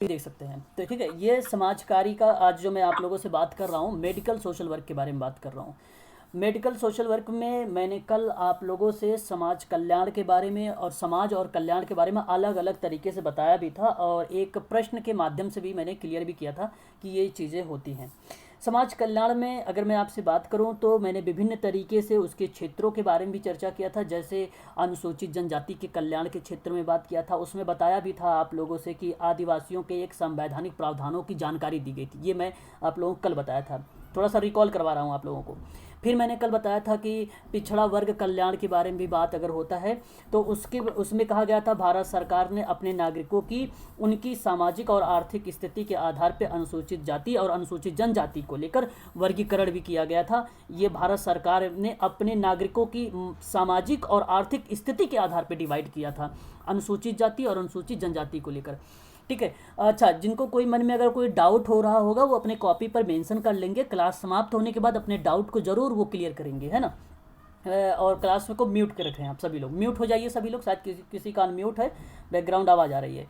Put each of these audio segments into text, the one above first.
देख सकते हैं। तो ठीक है, ये समाज कार्य का आज जो मैं आप लोगों से बात कर रहा हूँ, मेडिकल सोशल वर्क के बारे में बात कर रहा हूँ। मेडिकल सोशल वर्क में मैंने कल आप लोगों से समाज कल्याण के बारे में और समाज और कल्याण के बारे में अलग अलग तरीके से बताया भी था, और एक प्रश्न के माध्यम से भी मैंने क्लियर भी किया था कि ये चीज़ें होती हैं। समाज कल्याण में अगर मैं आपसे बात करूं तो मैंने विभिन्न तरीके से उसके क्षेत्रों के बारे में भी चर्चा किया था। जैसे अनुसूचित जनजाति के कल्याण के क्षेत्र में बात किया था, उसमें बताया भी था आप लोगों से कि आदिवासियों के एक संवैधानिक प्रावधानों की जानकारी दी गई थी। ये मैं आप लोगों को कल बताया था, थोड़ा सा रिकॉल करवा रहा हूँ आप लोगों को। फिर मैंने कल बताया था कि पिछड़ा वर्ग कल्याण के बारे में भी बात अगर होता है तो उसमें कहा गया था भारत सरकार ने अपने नागरिकों की उनकी सामाजिक और आर्थिक स्थिति के आधार पर अनुसूचित जाति और अनुसूचित जनजाति को लेकर वर्गीकरण भी किया गया था। ये भारत सरकार ने अपने नागरिकों की सामाजिक और आर्थिक स्थिति के आधार पर डिवाइड किया था, अनुसूचित जाति और अनुसूचित जनजाति को लेकर। ठीक है। अच्छा, जिनको कोई मन में अगर कोई डाउट हो रहा होगा वो अपने कॉपी पर मेंशन कर लेंगे। क्लास समाप्त होने के बाद अपने डाउट को ज़रूर वो क्लियर करेंगे, है ना। और क्लास में को म्यूट कर रखें, आप सभी लोग म्यूट हो जाइए। सभी लोग, शायद किसी का अनम्यूट है, बैकग्राउंड आवाज़ आ रही है।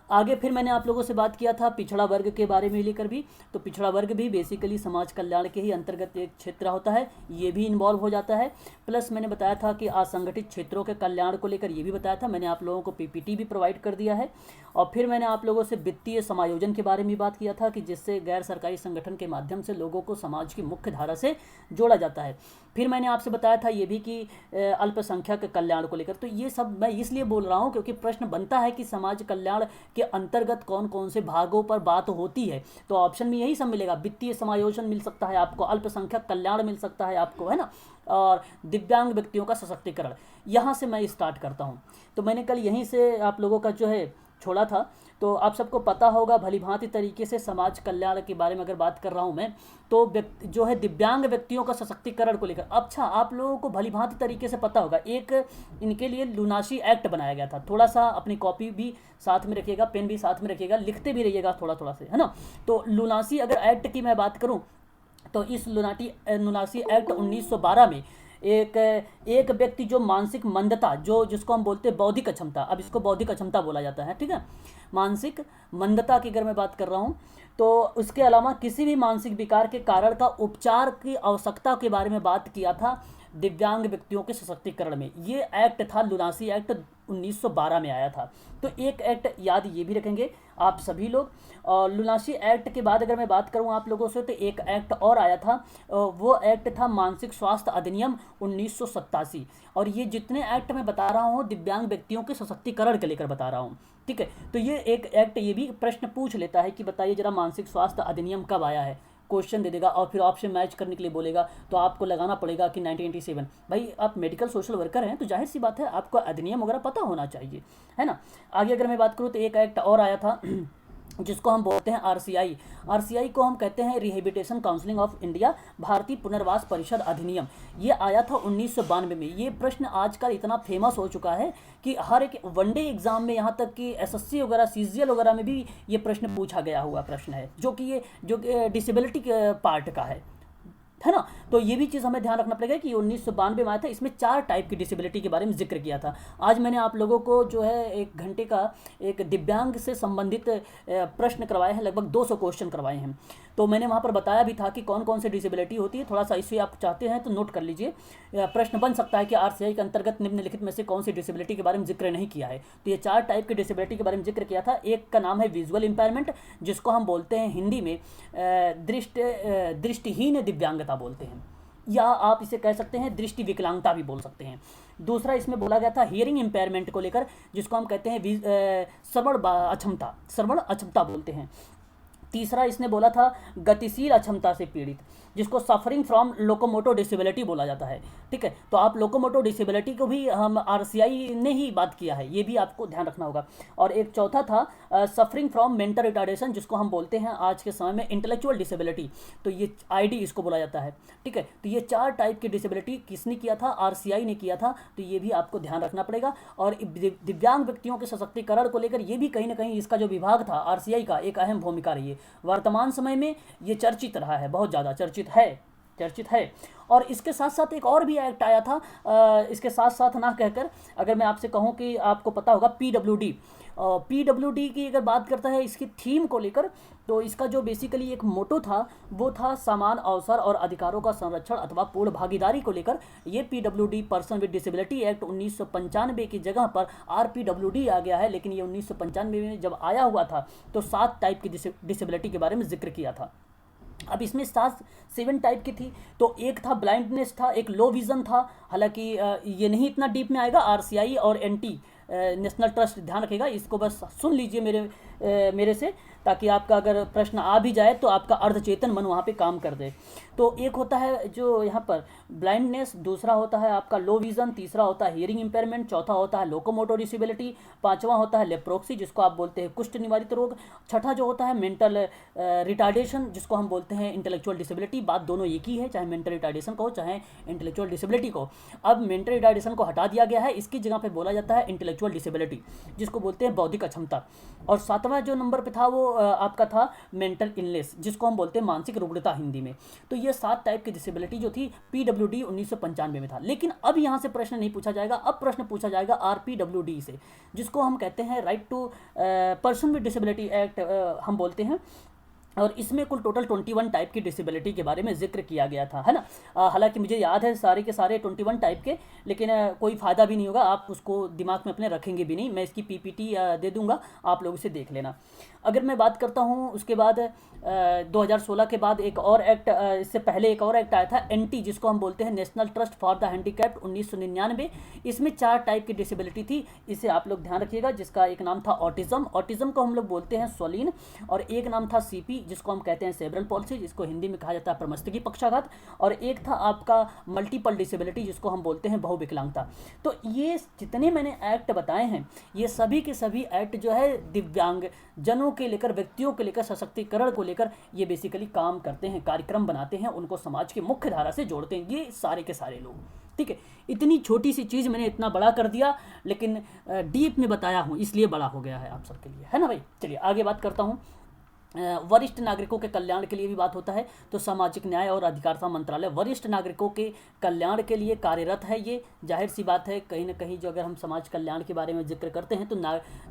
आगे फिर मैंने आप लोगों से बात किया था पिछड़ा वर्ग के बारे में लेकर भी। तो पिछड़ा वर्ग भी बेसिकली समाज कल्याण के ही अंतर्गत एक क्षेत्र होता है, ये भी इन्वॉल्व हो जाता है। प्लस मैंने बताया था कि असंगठित क्षेत्रों के कल्याण को लेकर ये भी बताया था। मैंने आप लोगों को पीपीटी भी प्रोवाइड कर दिया है। और फिर मैंने आप लोगों से वित्तीय समायोजन के बारे में बात किया था कि जिससे गैर सरकारी संगठन के माध्यम से लोगों को समाज की मुख्य धारा से जोड़ा जाता है। फिर मैंने आपसे बताया था ये भी कि अल्पसंख्यक कल्याण को लेकर। तो ये सब मैं इसलिए बोल रहा हूँ क्योंकि प्रश्न बनता है कि समाज कल्याण के अंतर्गत कौन कौन से भागों पर बात होती है। तो ऑप्शन में यही सब मिलेगा, वित्तीय समायोजन मिल सकता है आपको, अल्पसंख्यक कल्याण मिल सकता है आपको, है ना, और दिव्यांग व्यक्तियों का सशक्तिकरण। यहाँ से मैं स्टार्ट करता हूँ। तो मैंने कल यहीं से आप लोगों का जो है छोड़ा था। तो आप सबको पता होगा भलीभांति तरीके से समाज कल्याण के बारे में अगर बात कर रहा हूँ मैं, तो जो है दिव्यांग व्यक्तियों का सशक्तिकरण को लेकर। अच्छा, आप लोगों को भलीभांति तरीके से पता होगा एक इनके लिए लुनासी एक्ट बनाया गया था। थोड़ा सा अपनी कॉपी भी साथ में रखिएगा, पेन भी साथ में रखिएगा, लिखते भी रहिएगा थोड़ा थोड़ा से, है ना। तो लुनासी अगर एक्ट की मैं बात करूँ तो इस लुनासी एक्ट 1912 में एक व्यक्ति जो मानसिक मंदता, जो जिसको हम बोलते हैं बौद्धिक अक्षमता, अब इसको बौद्धिक अक्षमता बोला जाता है, ठीक है। मानसिक मंदता की अगर मैं बात कर रहा हूँ तो उसके अलावा किसी भी मानसिक विकार के कारण का उपचार की आवश्यकता के बारे में बात किया था दिव्यांग व्यक्तियों के सशक्तिकरण में। ये एक्ट था, लुनासी एक्ट 1912 में आया था। तो एक एक्ट याद ये भी रखेंगे आप सभी लोग। और लुनासी एक्ट के बाद अगर मैं बात करूं आप लोगों से तो एक एक्ट और आया था, वो एक्ट था मानसिक स्वास्थ्य अधिनियम 1987। और ये जितने एक्ट मैं बता रहा हूँ दिव्यांग व्यक्तियों के सशक्तिकरण के लेकर बता रहा हूँ, ठीक है। तो ये एक एक्ट ये भी प्रश्न पूछ लेता है कि बताइए जरा मानसिक स्वास्थ्य अधिनियम कब आया है, क्वेश्चन दे देगा और फिर ऑप्शन मैच करने के लिए बोलेगा। तो आपको लगाना पड़ेगा कि 1987। भाई आप मेडिकल सोशल वर्कर हैं तो जाहिर सी बात है आपको अधिनियम वगैरह पता होना चाहिए, है ना। आगे अगर मैं बात करूँ तो एक एक्ट और आया था जिसको हम बोलते हैं आरसीआई। आरसीआई को हम कहते हैं रिहेबिलिटेशन काउंसिलिंग ऑफ इंडिया, भारतीय पुनर्वास परिषद अधिनियम। ये आया था 1992 में। ये प्रश्न आजकल इतना फेमस हो चुका है कि हर एक वनडे एग्जाम में, यहाँ तक कि एसएससी वगैरह सीजीएल वगैरह में भी ये प्रश्न पूछा गया हुआ प्रश्न है, जो कि डिसेबिलिटी के पार्ट का है ना। तो ये भी चीज़ हमें ध्यान रखना पड़ेगा कि 1992 में आया था। इसमें 4 टाइप की डिसेबिलिटी के बारे में जिक्र किया था। आज मैंने आप लोगों को जो है 1 घंटे का एक दिव्यांग से संबंधित प्रश्न करवाए हैं, लगभग 200 क्वेश्चन करवाए हैं। तो मैंने वहाँ पर बताया भी था कि कौन कौन सी डिसेबिलिटी होती है। थोड़ा सा इसे आप चाहते हैं तो नोट कर लीजिए। प्रश्न बन सकता है कि आरसीआई के अंतर्गत निम्नलिखित में से कौन सी डिसेबिलिटी के बारे में जिक्र नहीं किया है। तो ये 4 टाइप की डिसेबिलिटी के बारे में जिक्र किया था। एक का नाम है विजुअल इम्पेयरमेंट, जिसको हम बोलते हैं हिंदी में दृष्टिहीन दिव्यांगता बोलते हैं, या आप इसे कह सकते हैं दृष्टि विकलांगता भी बोल सकते हैं। दूसरा इसमें बोला गया था हियरिंग इम्पेयरमेंट को लेकर, जिसको हम कहते हैं श्रवण अक्षमता बोलते हैं। तीसरा इसने बोला था गतिशील अक्षमता से पीड़ित, जिसको सफरिंग फ्रॉम लोकोमोटो डिसेबिलिटी बोला जाता है, ठीक है। तो आप लोकोमोटो डिसेबिलिटी को भी हम आरसीआई ने ही बात किया है, ये भी आपको ध्यान रखना होगा। और एक चौथा था सफरिंग फ्रॉम मेंटल रिटार्डेशन, जिसको हम बोलते हैं आज के समय में इंटेलेक्चुअल डिसेबिलिटी। तो ये आईडी इसको बोला जाता है, ठीक है। तो ये 4 टाइप की डिसेबिलिटी किसने किया था? आरसीआई ने किया था। तो ये भी आपको ध्यान रखना पड़ेगा। और दिव्यांग व्यक्तियों के सशक्तिकरण को लेकर ये भी कहीं ना कहीं इसका जो विभाग था आरसीआई का, एक अहम भूमिका रही है। वर्तमान समय में ये चर्चित रहा है, बहुत ज़्यादा चर्चित है, चर्चित है। और इसके साथ साथ एक और भी एक्ट आया था, इसके साथ साथ ना कहकर अगर मैं आपसे कहूँ कि आपको पता होगा पीडब्ल्यूडी, पीडब्ल्यूडी की अगर बात करता है इसकी थीम को लेकर, तो इसका जो बेसिकली एक मोटो था वो था समान अवसर और अधिकारों का संरक्षण अथवा पूर्ण भागीदारी को लेकर। ये PWD person with disability act 1995 की जगह पर आरपीडब्ल्यूडी आ गया है, लेकिन ये 1995 में जब आया हुआ था तो 7 टाइप की डिसेबिलिटी के बारे में जिक्र किया था। अब इसमें 7 टाइप की थी, तो एक था ब्लाइंडनेस था, एक लो विजन था, हालांकि ये नहीं इतना डीप में आएगा। आरसीआई और एनटी नेशनल ट्रस्ट ध्यान रखेगा, इसको बस सुन लीजिए मेरे से, ताकि आपका अगर प्रश्न आ भी जाए तो आपका अर्धचेतन मन वहाँ पे काम कर दे। तो एक होता है जो यहाँ पर ब्लाइंडनेस, दूसरा होता है आपका लो विजन, तीसरा होता है हियरिंग इंपेयरमेंट, चौथा होता है लोकोमोटर डिसेबिलिटी, पांचवा होता है लेप्रोक्सी जिसको आप बोलते हैं कुष्ठ निवारित रोग, छठा जो होता है मेंटल रिटार्डेशन जिसको हम बोलते हैं इंटेलेक्चुअल डिसेबिलिटी। बात दोनों एक ही है, चाहे मेंटल रिटार्डेशन को चाहे इंटेलेक्चुअल डिसेबिलिटी को। अब मेंटल रिटार्डेशन को हटा दिया गया है, इसकी जगह पे बोला जाता है इंटेलेक्चुअल डिसेबिलिटी जिसको बोलते हैं बौद्धिक अक्षमता। और सातवां जो नंबर पे था वो आपका था मेंटल इलनेस जिसको हम बोलते हैं मानसिक रुग्णता हिंदी में। तो ये 7 टाइप की डिसेबिलिटी जो थी पीडब्ल्यूडी 1995 में था। लेकिन अब यहाँ से प्रश्न नहीं पूछा जाएगा, अब प्रश्न पूछा जाएगा आरपीडब्ल्यूडी से जिसको हम कहते हैं right to person with disability act हम बोलते हैं। और इसमें कुल टोटल 21 टाइप की डिसेबिलिटी के बारे में जिक्र किया गया था, है ना। हालांकि मुझे याद है सारे के सारे 21 टाइप के, लेकिन कोई फ़ायदा भी नहीं होगा, आप उसको दिमाग में अपने रखेंगे भी नहीं। मैं इसकी पीपीटी दे दूंगा, आप लोग इसे देख लेना। अगर मैं बात करता हूँ उसके बाद 2016 के बाद एक और एक्ट, इससे पहले एक और एक्ट आया था एनटी जिसको हम बोलते हैं national trust for the handicapped 1999। इसमें 4 टाइप की डिसेबिलिटी थी, इसे आप लोग ध्यान रखिएगा। जिसका एक नाम था ऑटिज्म, ऑटिज्म को हम लोग बोलते हैं स्वलीन, और एक नाम था सीपी जिसको हम कहते हैं सेरेब्रल पॉल्सी जिसको हिंदी में कहा जाता है प्रमस्तकी पक्षाघात, और एक था आपका मल्टीपल डिसेबिलिटी जिसको हम बोलते हैं बहुविकलांगता। तो ये जितने मैंने एक्ट बताए हैं ये सभी के सभी एक्ट जो है दिव्यांग जनों के लेकर, व्यक्तियों के लेकर, सशक्तिकरण को लेकर ये बेसिकली काम करते हैं, कार्यक्रम बनाते हैं, उनको समाज की मुख्य धारा से जोड़ते हैं ये सारे के सारे लोग। ठीक है, इतनी छोटी सी चीज़ मैंने इतना बड़ा कर दिया, लेकिन डीप में बताया हूँ इसलिए बड़ा हो गया है आप सबके लिए, है ना भाई। चलिए आगे बात करता हूँ। वरिष्ठ नागरिकों के कल्याण के लिए भी बात होता है, तो सामाजिक न्याय और अधिकारिता मंत्रालय वरिष्ठ नागरिकों के कल्याण के लिए कार्यरत है। ये जाहिर सी बात है, कहीं ना कहीं जो अगर हम समाज कल्याण के बारे में जिक्र करते हैं तो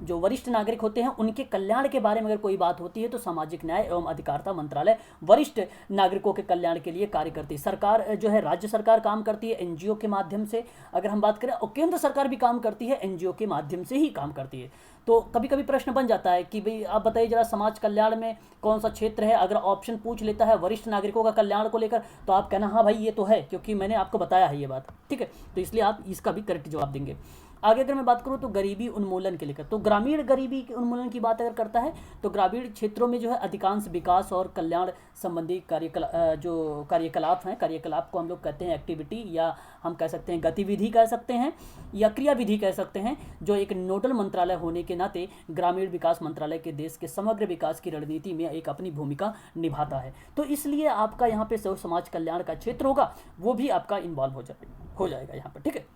जो वरिष्ठ नागरिक होते हैं उनके कल्याण के बारे में अगर कोई बात होती है तो सामाजिक न्याय एवं अधिकारिता मंत्रालय वरिष्ठ नागरिकों के कल्याण के लिए कार्य करती है। सरकार जो है राज्य सरकार काम करती है एनजीओ के माध्यम से, अगर हम बात करें, और केंद्र सरकार भी काम करती है एनजीओ के माध्यम से ही काम करती है। तो कभी कभी प्रश्न बन जाता है कि भाई आप बताइए जरा समाज कल्याण में कौन सा क्षेत्र है। अगर ऑप्शन पूछ लेता है वरिष्ठ नागरिकों का कल्याण को लेकर तो आप कहना हाँ भाई ये तो है, क्योंकि मैंने आपको बताया है ये बात, ठीक है। तो इसलिए आप इसका भी करेक्ट जवाब देंगे। आगे अगर मैं बात करूँ तो गरीबी उन्मूलन के लेकर, तो ग्रामीण गरीबी के उन्मूलन की बात अगर करता है तो ग्रामीण क्षेत्रों में जो है अधिकांश विकास और कल्याण संबंधी कार्यकलाप हैं, कार्यकलाप को हम लोग कहते हैं एक्टिविटी, या हम कह सकते हैं गतिविधि कह सकते हैं, या क्रियाविधि कह सकते हैं, जो एक नोडल मंत्रालय होने के नाते ग्रामीण विकास मंत्रालय के देश के समग्र विकास की रणनीति में एक अपनी भूमिका निभाता है। तो इसलिए आपका यहाँ पे समाज कल्याण का क्षेत्र होगा वो भी आपका इन्वॉल्व हो जाएगा यहाँ पर, ठीक है।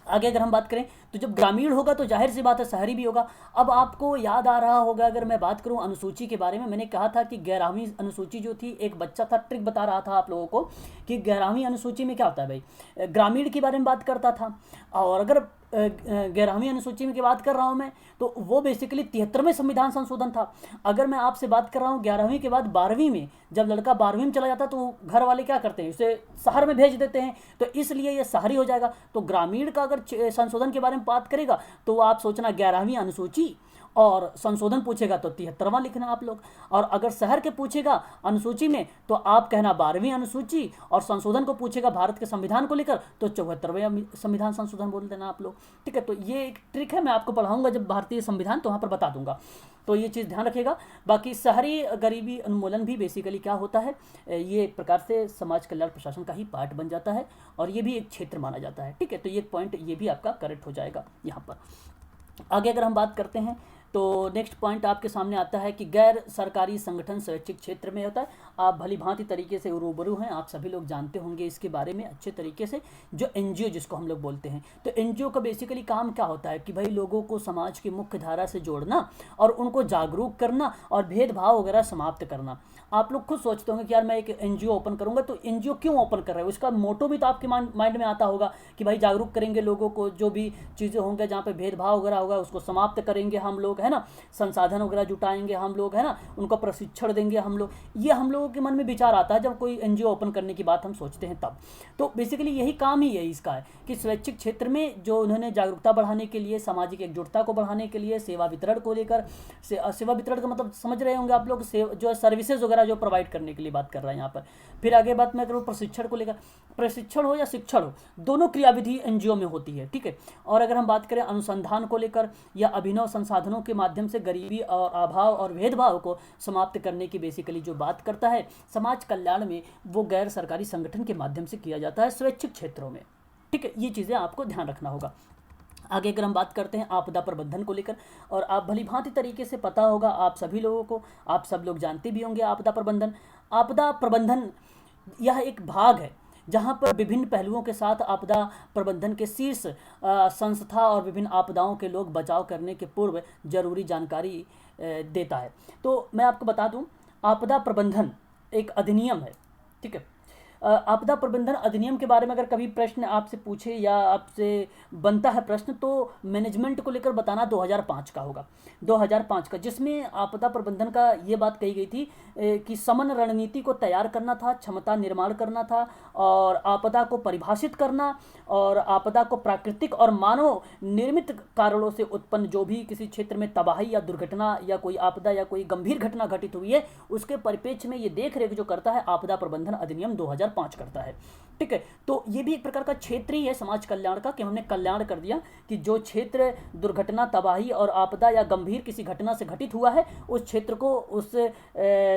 आगे अगर हम बात करें तो जब ग्रामीण होगा तो जाहिर सी बात है शहरी भी होगा। अब आपको याद आ रहा होगा, अगर मैं बात करूं अनुसूची के बारे में, मैंने कहा था कि 11वीं अनुसूची जो थी, एक बच्चा था ट्रिक बता रहा था आप लोगों को कि 11वीं अनुसूची में क्या होता है भाई, ग्रामीण के बारे में बात करता था। और अगर 11वीं अनुसूची में की बात कर रहा हूँ मैं, तो वो बेसिकली 73वें संविधान संशोधन था। अगर मैं आपसे बात कर रहा हूँ 11वीं के बाद 12वीं में, जब लड़का 12वीं में चला जाता तो घर वाले क्या करते हैं, उसे शहर में भेज देते हैं, तो इसलिए ये शहरी हो जाएगा। तो ग्रामीण का अगर संशोधन के बारे में बात करेगा तो आप सोचना 11वीं अनुसूची, और संशोधन पूछेगा तो 73वां लिखना आप लोग। और अगर शहर के पूछेगा अनुसूची में तो आप कहना 12वीं अनुसूची, और संशोधन को पूछेगा भारत के संविधान को लेकर तो 74वें संविधान संशोधन बोल देना आप लोग, ठीक है। तो ये एक ट्रिक है, मैं आपको पढ़ाऊंगा जब भारतीय संविधान तो वहाँ पर बता दूंगा, तो ये चीज़ ध्यान रखिएगा। बाकी शहरी गरीबी उन्मूलन भी बेसिकली क्या होता है, ये एक प्रकार से समाज कल्याण प्रशासन का ही पार्ट बन जाता है, और ये भी एक क्षेत्र माना जाता है, ठीक है। तो ये पॉइंट ये भी आपका करेक्ट हो जाएगा यहाँ पर। आगे अगर हम बात करते हैं तो नेक्स्ट पॉइंट आपके सामने आता है कि गैर सरकारी संगठन स्वैच्छिक क्षेत्र में होता है। आप भली भांति तरीके से रूबरू हैं, आप सभी लोग जानते होंगे इसके बारे में अच्छे तरीके से। जो एनजीओ जिसको हम लोग बोलते हैं, तो एनजीओ का बेसिकली काम क्या होता है कि भाई लोगों को समाज की मुख्य धारा से जोड़ना और उनको जागरूक करना और भेदभाव वगैरह समाप्त करना। आप लोग खुद सोचते होंगे कि यार मैं एक एनजीओ ओपन करूंगा, तो एनजीओ क्यों ओपन कर रहे हो, उसका मोटो भी तो आपके माइंड में आता होगा कि भाई जागरूक करेंगे लोगों को, जो भी चीज़ें होंगे जहाँ पे भेदभाव वगैरह होगा उसको समाप्त करेंगे हम लोग, है ना, संसाधन वगैरह जुटाएंगे हम लोग, है ना, उनको प्रशिक्षण देंगे हम लोग। ये हम लोगों के मन में विचार आता है जब कोई एनजीओ ओपन करने की बात हम सोचते हैं तब। तो बेसिकली यही काम ही है इसका, है कि स्वैच्छिक क्षेत्र में जो उन्होंने जागरूकता बढ़ाने के लिए, सामाजिक एकजुटता को बढ़ाने के लिए, सेवा वितरण को लेकर, सेवा वितरण का मतलब समझ रहे होंगे आप लोग, जो सर्विसेज वगैरह जो प्रोवाइड करने के लिए बात कर रहे हैं यहाँ पर। फिर आगे बात मैं करूँ प्रशिक्षण को लेकर, प्रशिक्षण हो या शिक्षण हो, दोनों क्रियाविधि एनजीओ में होती है, ठीक है। और अगर हम बात करें अनुसंधान को लेकर या अभिनव संसाधनों के माध्यम से गरीबी और अभाव और भेदभाव को समाप्त करने की बेसिकली जो बात करता है समाज कल्याण में, वो गैर सरकारी संगठन के माध्यम से किया जाता है स्वैच्छिक क्षेत्रों में, ठीक है। ये चीज़ें आपको ध्यान रखना होगा। आगे अगर हम बात करते हैं आपदा प्रबंधन को लेकर, और आप भली भांति तरीके से पता होगा आप सभी लोगों को, आप सब लोग जानते भी होंगे आपदा प्रबंधन। आपदा प्रबंधन यह एक भाग है जहाँ पर विभिन्न पहलुओं के साथ आपदा प्रबंधन के शीर्ष संस्था और विभिन्न आपदाओं के लोग बचाव करने के पूर्व जरूरी जानकारी देता है। तो मैं आपको बता दूं, आपदा प्रबंधन एक अधिनियम है, ठीक है। आपदा प्रबंधन अधिनियम के बारे में अगर कभी प्रश्न आपसे पूछे या आपसे बनता है प्रश्न, तो मैनेजमेंट को लेकर बताना 2005 का होगा, 2005 का, जिसमें आपदा प्रबंधन का ये बात कही गई थी कि समन रणनीति को तैयार करना था, क्षमता निर्माण करना था, और आपदा को परिभाषित करना, और आपदा को प्राकृतिक और मानव निर्मित कारणों से उत्पन्न जो भी किसी क्षेत्र में तबाही या दुर्घटना या कोई आपदा या कोई गंभीर घटना घटित हुई है उसके परिप्रेक्ष्य में ये देख रेख जो करता है आपदा प्रबंधन अधिनियम 2005 करता है, ठीक है। तो ये भी एक प्रकार का क्षेत्र ही है समाज कल्याण का, कि हमने कल्याण कर दिया कि जो क्षेत्र दुर्घटना, तबाही और आपदा या गंभीर किसी घटना से घटित हुआ है उस क्षेत्र को उस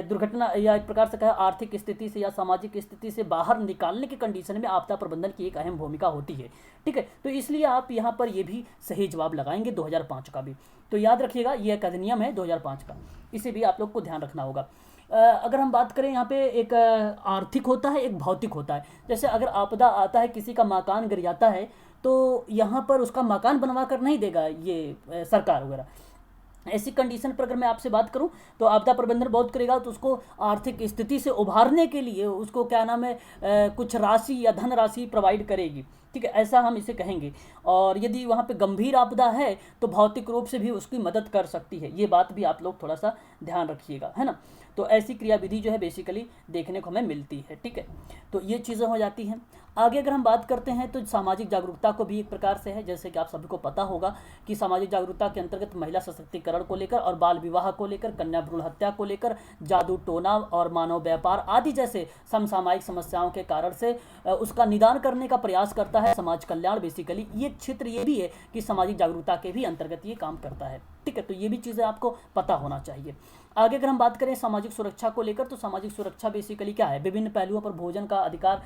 दुर्घटना या एक प्रकार से कहा आर्थिक स्थिति से या सामाजिक स्थिति से बाहर निकालने की कंडीशन में आपदा प्रबंधन की एक अहम भूमिका होती है, ठीक है। तो इसलिए आप यहाँ पर ये भी सही जवाब लगाएंगे 2005 का भी। तो याद रखिएगा ये एक अधिनियम है 2005 का, इसे भी आप लोग को ध्यान रखना होगा। अगर हम बात करें यहाँ पे एक आर्थिक होता है, एक भौतिक होता है। जैसे अगर आपदा आता है, किसी का मकान गिर जाता है, तो यहाँ पर उसका मकान बनवा कर नहीं देगा ये सरकार वगैरह। ऐसी कंडीशन पर अगर मैं आपसे बात करूं तो आपदा प्रबंधन बहुत करेगा, तो उसको आर्थिक स्थिति से उभारने के लिए उसको क्या नाम है कुछ राशि या धन राशि प्रोवाइड करेगी, ठीक है, ऐसा हम इसे कहेंगे। और यदि वहाँ पे गंभीर आपदा है तो भौतिक रूप से भी उसकी मदद कर सकती है, ये बात भी आप लोग थोड़ा सा ध्यान रखिएगा, है ना। तो ऐसी क्रियाविधि जो है बेसिकली देखने को हमें मिलती है, ठीक है। तो ये चीज़ें हो जाती हैं। आगे अगर हम बात करते हैं तो सामाजिक जागरूकता को भी एक प्रकार से है, जैसे कि आप सभी को पता होगा कि सामाजिक जागरूकता के अंतर्गत महिला सशक्तिकरण को लेकर और बाल विवाह को लेकर, कन्या भ्रूण हत्या को लेकर, जादू टोना और मानव व्यापार आदि जैसे समसामयिक समस्याओं के कारण से उसका निदान करने का प्रयास करता है समाज कल्याण। बेसिकली ये क्षेत्र ये भी है कि सामाजिक जागरूकता के भी अंतर्गत ये काम करता है, ठीक है। तो ये भी चीज़ें आपको पता होना चाहिए। आगे अगर हम बात करें सामाजिक सुरक्षा को लेकर, तो सामाजिक सुरक्षा बेसिकली क्या है, विभिन्न पहलुओं पर भोजन का अधिकार,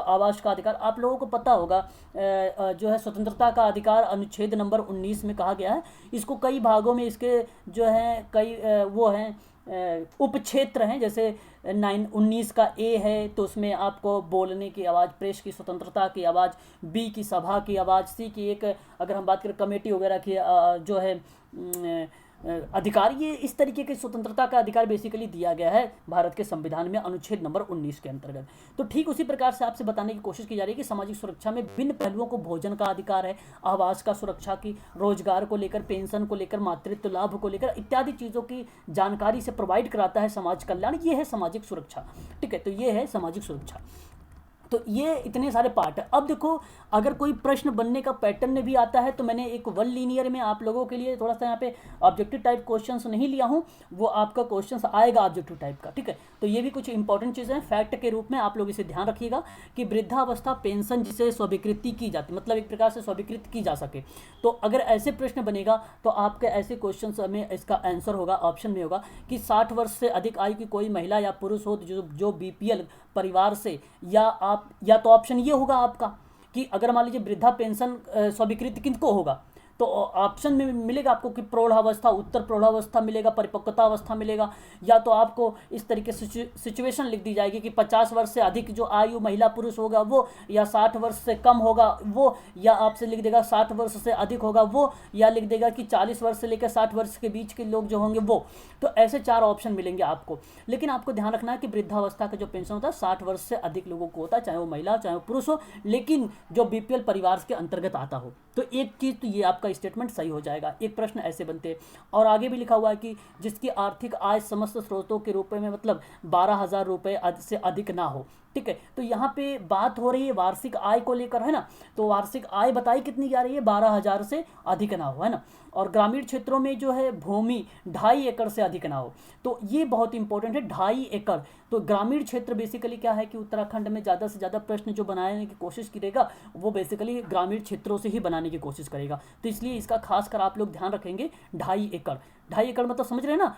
आवास का अधिकार। आप लोगों को पता होगा जो है स्वतंत्रता का अधिकार अनुच्छेद नंबर 19 में कहा गया है। इसको कई भागों में इसके जो है कई वो हैं उपक्षेत्र हैं, जैसे 19 का ए है तो उसमें आपको बोलने की आवाज़, प्रेस की स्वतंत्रता की आवाज़, बी की सभा की आवाज़, सी की एक अगर हम बात करें कमेटी वगैरह की जो है अधिकार, ये इस तरीके की स्वतंत्रता का अधिकार बेसिकली दिया गया है भारत के संविधान में अनुच्छेद नंबर 19 के अंतर्गत। तो ठीक उसी प्रकार से आपसे बताने की कोशिश की जा रही है कि सामाजिक सुरक्षा में विभिन्न पहलुओं को, भोजन का अधिकार है, आवास का सुरक्षा की, रोजगार को लेकर, पेंशन को लेकर, मातृत्व लाभ को लेकर इत्यादि चीज़ों की जानकारी से प्रोवाइड कराता है समाज कल्याण। ये है सामाजिक सुरक्षा, ठीक है। तो ये है सामाजिक सुरक्षा। तो ये इतने सारे पार्ट है। अब देखो अगर कोई प्रश्न बनने का पैटर्न में भी आता है तो मैंने एक वन लीनियर में आप लोगों के लिए थोड़ा सा यहाँ पे ऑब्जेक्टिव टाइप क्वेश्चंस नहीं लिया हूँ, वो आपका क्वेश्चंस आएगा ऑब्जेक्टिव टाइप का, ठीक है। तो ये भी कुछ इंपॉर्टेंट चीज़ें हैं फैक्ट के रूप में, आप लोग इसे ध्यान रखिएगा कि वृद्धावस्था पेंशन जिसे स्वीकृति की जाती, मतलब एक प्रकार से स्वीकृत की जा सके, तो अगर ऐसे प्रश्न बनेगा तो आपके ऐसे क्वेश्चन में इसका आंसर होगा, ऑप्शन में होगा कि 60 वर्ष से अधिक आयु की कोई महिला या पुरुष हो जो BPL परिवार से, या तो ऑप्शन ये होगा आपका कि अगर मान लीजिए वृद्धा पेंशन स्वीकृत किनको होगा, तो ऑप्शन में मिलेगा आपको कि प्रौढ़ावस्था, उत्तर प्रौढ़ावस्था मिलेगा, परिपक्वता अवस्था मिलेगा, या तो आपको इस तरीके से सिचुएशन लिख दी जाएगी कि 50 वर्ष से अधिक जो आयु महिला पुरुष होगा वो, या 60 वर्ष से कम होगा वो, या आपसे लिख देगा 60 वर्ष से अधिक होगा वो, या लिख देगा कि 40 वर्ष से लेकर 60 वर्ष के बीच के लोग जो होंगे वो। तो ऐसे 4 ऑप्शन मिलेंगे आपको। लेकिन आपको ध्यान रखना है कि वृद्धावस्था का जो पेंशन होता है 60 वर्ष से अधिक लोगों को होता है, चाहे वो महिला चाहे वो पुरुष हो, लेकिन जो बीपीएल परिवार के अंतर्गत आता हो। तो एक चीज़ तो ये आपका स्टेटमेंट सही हो जाएगा। एक प्रश्न ऐसे बनते हैं। और आगे भी लिखा हुआ है कि जिसकी आर्थिक आय समस्त स्रोतों के रूप में मतलब 12,000 रुपये से अधिक ना हो। ठीक है, तो यहाँ पे बात हो रही है वार्षिक आय को लेकर, है ना। तो वार्षिक आय बताई कितनी जा रही है, 12,000 से अधिक ना हो, है ना। और ग्रामीण क्षेत्रों में जो है भूमि 2.5 एकड़ से अधिक ना हो। तो ये बहुत इंपॉर्टेंट है, 2.5 एकड़। तो ग्रामीण क्षेत्र बेसिकली क्या है कि उत्तराखंड में ज़्यादा से ज़्यादा प्रश्न जो बनाने की कोशिश करेगा वो बेसिकली ग्रामीण क्षेत्रों से ही बनाने की कोशिश करेगा। तो इसलिए इसका खास कर आप लोग ध्यान रखेंगे। 2.5 एकड़, 2.5 एकड़ मतलब समझ रहे हैं ना,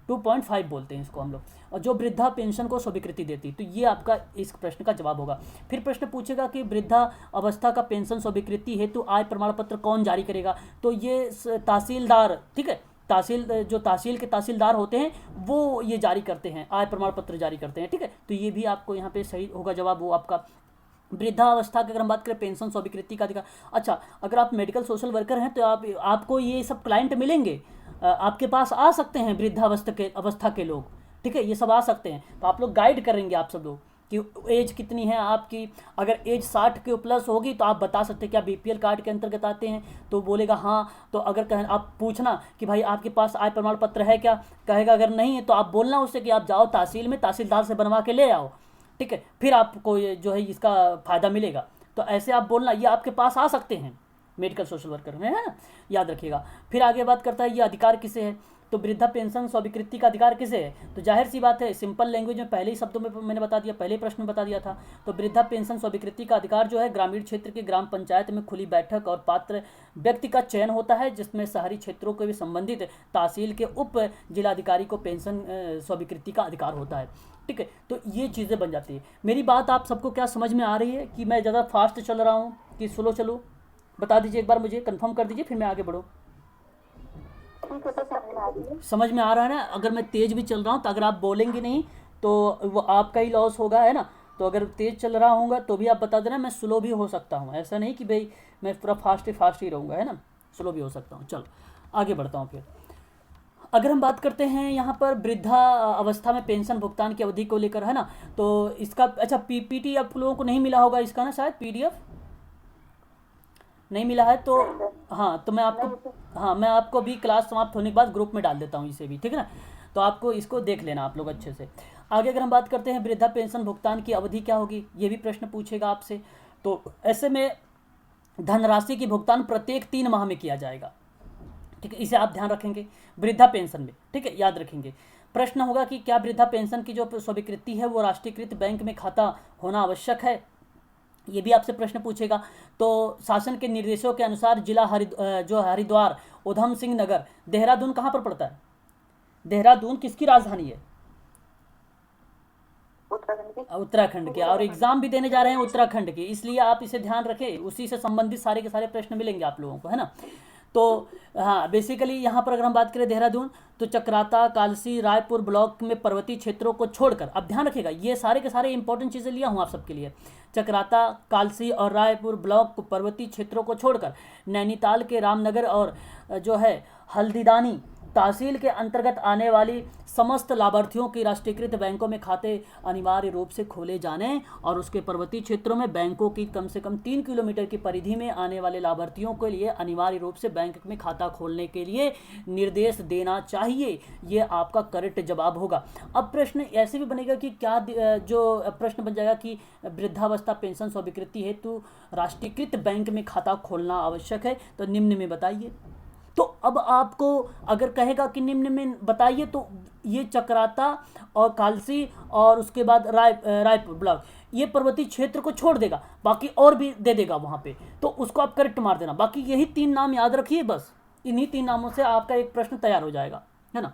2.5 बोलते हैं इसको हम लोग। और जो वृद्धा पेंशन को स्वीकृति देती, तो ये आपका इस प्रश्न का जवाब होगा। फिर प्रश्न पूछेगा कि वृद्धा अवस्था का पेंशन स्वीकृति हेतु आय प्रमाण पत्र कौन जारी करेगा। तो ये तहसीलदार, ठीक है, जो तहसील के तहसीलदार होते हैं वो ये जारी करते हैं, आय प्रमाण पत्र जारी करते हैं। ठीक है, तो ये भी आपको यहाँ पे सही होगा जवाब वो आपका। वृद्धावस्था की अगर हम बात करें पेंशन स्वीकृति का अधिकार। अच्छा, अगर आप मेडिकल सोशल वर्कर हैं तो आपको ये सब क्लाइंट मिलेंगे, आपके पास आ सकते हैं वृद्धावस्था के लोग। ठीक है, ये सब आ सकते हैं। तो आप लोग गाइड करेंगे आप सब लोग कि एज कितनी है आपकी। अगर एज 60 के प्लस होगी तो आप बता सकते हैं क्या बीपीएल कार्ड के अंतर्गत आते हैं, तो बोलेगा हाँ। तो अगर आप पूछना कि भाई आपके पास आय प्रमाण पत्र है क्या, कहेगा अगर नहीं है तो आप बोलना उससे कि आप जाओ तहसील में, तहसीलदार से बनवा के ले आओ। ठीक है, फिर आपको ये जो है इसका फ़ायदा मिलेगा। तो ऐसे आप बोलना, ये आपके पास आ सकते हैं मेडिकल सोशल वर्कर में, है ना, याद रखिएगा। फिर आगे बात करता है ये अधिकार किसे है। तो वृद्धा पेंशन स्वीकृति का अधिकार किसे है, तो जाहिर सी बात है, सिंपल लैंग्वेज में पहले ही शब्दों में मैंने बता दिया, पहले प्रश्न में बता दिया था। तो वृद्धा पेंशन स्वीकृति का अधिकार जो है ग्रामीण क्षेत्र के ग्राम पंचायत में खुली बैठक और पात्र व्यक्ति का चयन होता है, जिसमें शहरी क्षेत्रों के भी संबंधित तहसील के उप जिलाधिकारी को पेंशन स्वीकृति का अधिकार होता है। ठीक है, तो ये चीज़ें बन जाती है। मेरी बात आप सबको क्या समझ में आ रही है कि मैं ज़्यादा फास्ट चल रहा हूँ कि स्लो चलूँ, बता दीजिए एक बार, मुझे कंफर्म कर दीजिए, फिर मैं आगे बढ़ूँ। समझ में आ रहा है ना। अगर मैं तेज़ भी चल रहा हूँ तो अगर आप बोलेंगे नहीं तो वो आपका ही लॉस होगा, है ना। तो अगर तेज़ चल रहा होगा तो भी आप बता देना, मैं स्लो भी हो सकता हूँ, ऐसा नहीं कि भाई मैं पूरा फास्ट ही रहूँगा, है ना, स्लो भी हो सकता हूँ। चलो आगे बढ़ता हूँ। फिर अगर हम बात करते हैं यहाँ पर वृद्धा अवस्था में पेंशन भुगतान की अवधि को लेकर, है ना, तो इसका अच्छा पीपीटी आप लोगों को नहीं मिला होगा इसका ना, शायद पीडीएफ नहीं मिला है तो हाँ, तो मैं आपको भी क्लास समाप्त होने के बाद ग्रुप में डाल देता हूँ इसे भी, ठीक है ना। तो आपको इसको देख लेना आप लोग अच्छे से। आगे अगर हम बात करते हैं वृद्धा पेंशन भुगतान की अवधि क्या होगी, ये भी प्रश्न पूछेगा आपसे। तो ऐसे में धनराशि की भुगतान प्रत्येक 3 माह में किया जाएगा। ठीक है, इसे आप ध्यान रखेंगे वृद्धा पेंशन में। ठीक है, याद रखेंगे। प्रश्न होगा कि क्या वृद्धा पेंशन की जो स्वीकृति है वो राष्ट्रीयकृत बैंक में खाता होना आवश्यक है, ये भी आपसे प्रश्न पूछेगा। तो शासन के निर्देशों के अनुसार जिला हरिद्वार, उधम सिंह नगर, देहरादून कहाँ पर पड़ता है, देहरादून किसकी राजधानी है, उत्तराखंड के। और एग्जाम भी देने जा रहे हैं उत्तराखंड के, इसलिए आप इसे ध्यान रखें, उसी से संबंधित सारे के सारे प्रश्न मिलेंगे आप लोगों को, है ना। तो हाँ, बेसिकली यहाँ पर अगर हम बात करें देहरादून, तो चक्राता, कालसी, रायपुर ब्लॉक में पर्वतीय क्षेत्रों को छोड़कर, अब ध्यान रखिएगा ये सारे के सारे इंपॉर्टेंट चीज़ें लिया हूँ आप सबके लिए। चक्राता, कालसी और रायपुर ब्लॉक पर्वतीय क्षेत्रों को छोड़कर नैनीताल के रामनगर और जो है हल्दीदानी तहसील के अंतर्गत आने वाली समस्त लाभार्थियों की राष्ट्रीयकृत बैंकों में खाते अनिवार्य रूप से खोले जाने और उसके पर्वतीय क्षेत्रों में बैंकों की कम से कम 3 किलोमीटर की परिधि में आने वाले लाभार्थियों के लिए अनिवार्य रूप से बैंक में खाता खोलने के लिए निर्देश देना चाहिए। ये आपका करेक्ट जवाब होगा। अब प्रश्न ऐसे भी बनेगा कि क्या जो प्रश्न बन जाएगा कि वृद्धावस्था पेंशन स्वीकृति हेतु राष्ट्रीयकृत बैंक में खाता खोलना आवश्यक है, तो निम्न में बताइए। तो अब आपको अगर कहेगा कि निम्न में बताइए, तो ये चक्राता और कालसी और उसके बाद रायपुर ब्लॉक, ये पर्वतीय क्षेत्र को छोड़ देगा, बाकी और भी दे देगा वहाँ पे, तो उसको आप करेक्ट मार देना। बाकी यही 3 नाम याद रखिए, बस इन्हीं 3 नामों से आपका एक प्रश्न तैयार हो जाएगा, है ना।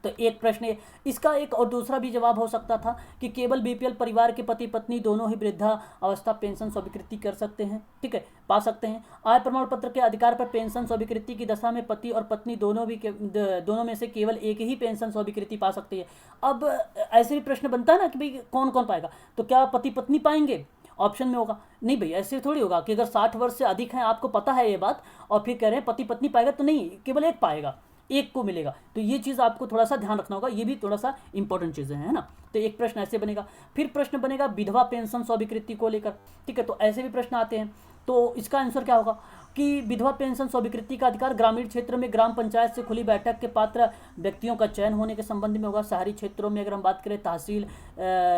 तो एक प्रश्न इसका एक और दूसरा भी जवाब हो सकता था कि केवल बीपीएल परिवार के पति पत्नी दोनों ही वृद्धा अवस्था पेंशन स्वीकृति कर सकते हैं, ठीक है, पा सकते हैं। आय प्रमाण पत्र के अधिकार पर पेंशन स्वीकृति की दशा में पति और पत्नी दोनों में से केवल एक ही पेंशन स्वीकृति पा सकती है। अब ऐसे भी प्रश्न बनता है ना कि भाई कौन कौन पाएगा, तो क्या पति पत्नी पाएंगे? ऑप्शन में होगा नहीं भाई, ऐसे थोड़ी होगा कि अगर 60 वर्ष से अधिक है, आपको पता है ये बात, और फिर कह रहे हैं पति पत्नी पाएगा, तो नहीं, केवल एक पाएगा, एक को मिलेगा। तो ये चीज़ आपको थोड़ा सा ध्यान रखना होगा, ये भी थोड़ा सा इंपॉर्टेंट चीज़ें हैं, है ना। तो एक प्रश्न ऐसे बनेगा। फिर प्रश्न बनेगा विधवा पेंशन स्वीकृति को लेकर, ठीक है, तो ऐसे भी प्रश्न आते हैं। तो इसका आंसर क्या होगा कि विधवा पेंशन स्वीकृति का अधिकार ग्रामीण क्षेत्र में ग्राम पंचायत से खुली बैठक के पात्र व्यक्तियों का चयन होने के संबंध में होगा। शहरी क्षेत्रों में अगर हम बात करें, तहसील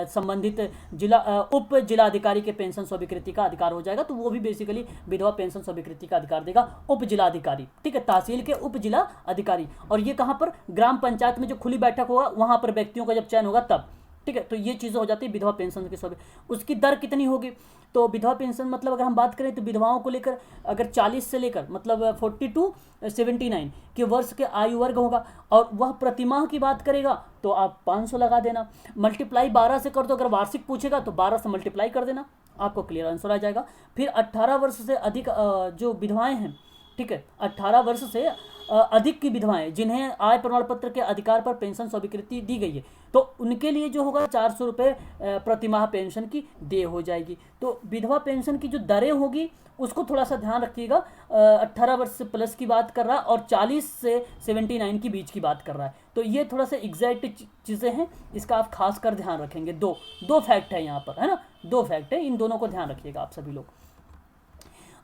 संबंधित जिला उप जिलाधिकारी के पेंशन स्वीकृति का अधिकार हो जाएगा, तो वो भी बेसिकली विधवा पेंशन स्वीकृति का अधिकार देगा उप जिलाधिकारी, ठीक है, तहसील के उप जिला अधिकारी। और ये कहाँ पर? ग्राम पंचायत में जो खुली बैठक होगा वहाँ पर व्यक्तियों का जब चयन होगा तब, ठीक है। तो ये चीज़ें हो जाती है विधवा पेंशन की। उसकी दर कितनी होगी? तो विधवा पेंशन मतलब अगर हम बात करें तो विधवाओं को लेकर अगर 40 से लेकर मतलब 40 to 79 के वर्ष के आयु वर्ग होगा, और वह प्रतिमाह की बात करेगा तो आप 500 लगा देना, मल्टीप्लाई 12 से कर दो। अगर वार्षिक पूछेगा तो 12 से मल्टीप्लाई कर देना, आपको क्लियर आंसर आ जाएगा। फिर 18 वर्ष से अधिक जो विधवाएं हैं, ठीक है, 18 वर्ष से अधिक की विधवाएं जिन्हें आय प्रमाण पत्र के अधिकार पर पेंशन स्वीकृति दी गई है, तो उनके लिए जो होगा 400 रुपये प्रतिमाह पेंशन की दे हो जाएगी। तो विधवा पेंशन की जो दरें होगी उसको थोड़ा सा ध्यान रखिएगा। 18 वर्ष से प्लस की बात कर रहा है और 40 से 79 के बीच की बात कर रहा है। तो ये थोड़ा सा एग्जैक्ट चीज़ें हैं, इसका आप खास कर ध्यान रखेंगे। दो फैक्ट है यहाँ पर, है ना, 2 फैक्ट है, इन दोनों को ध्यान रखिएगा आप सभी लोग।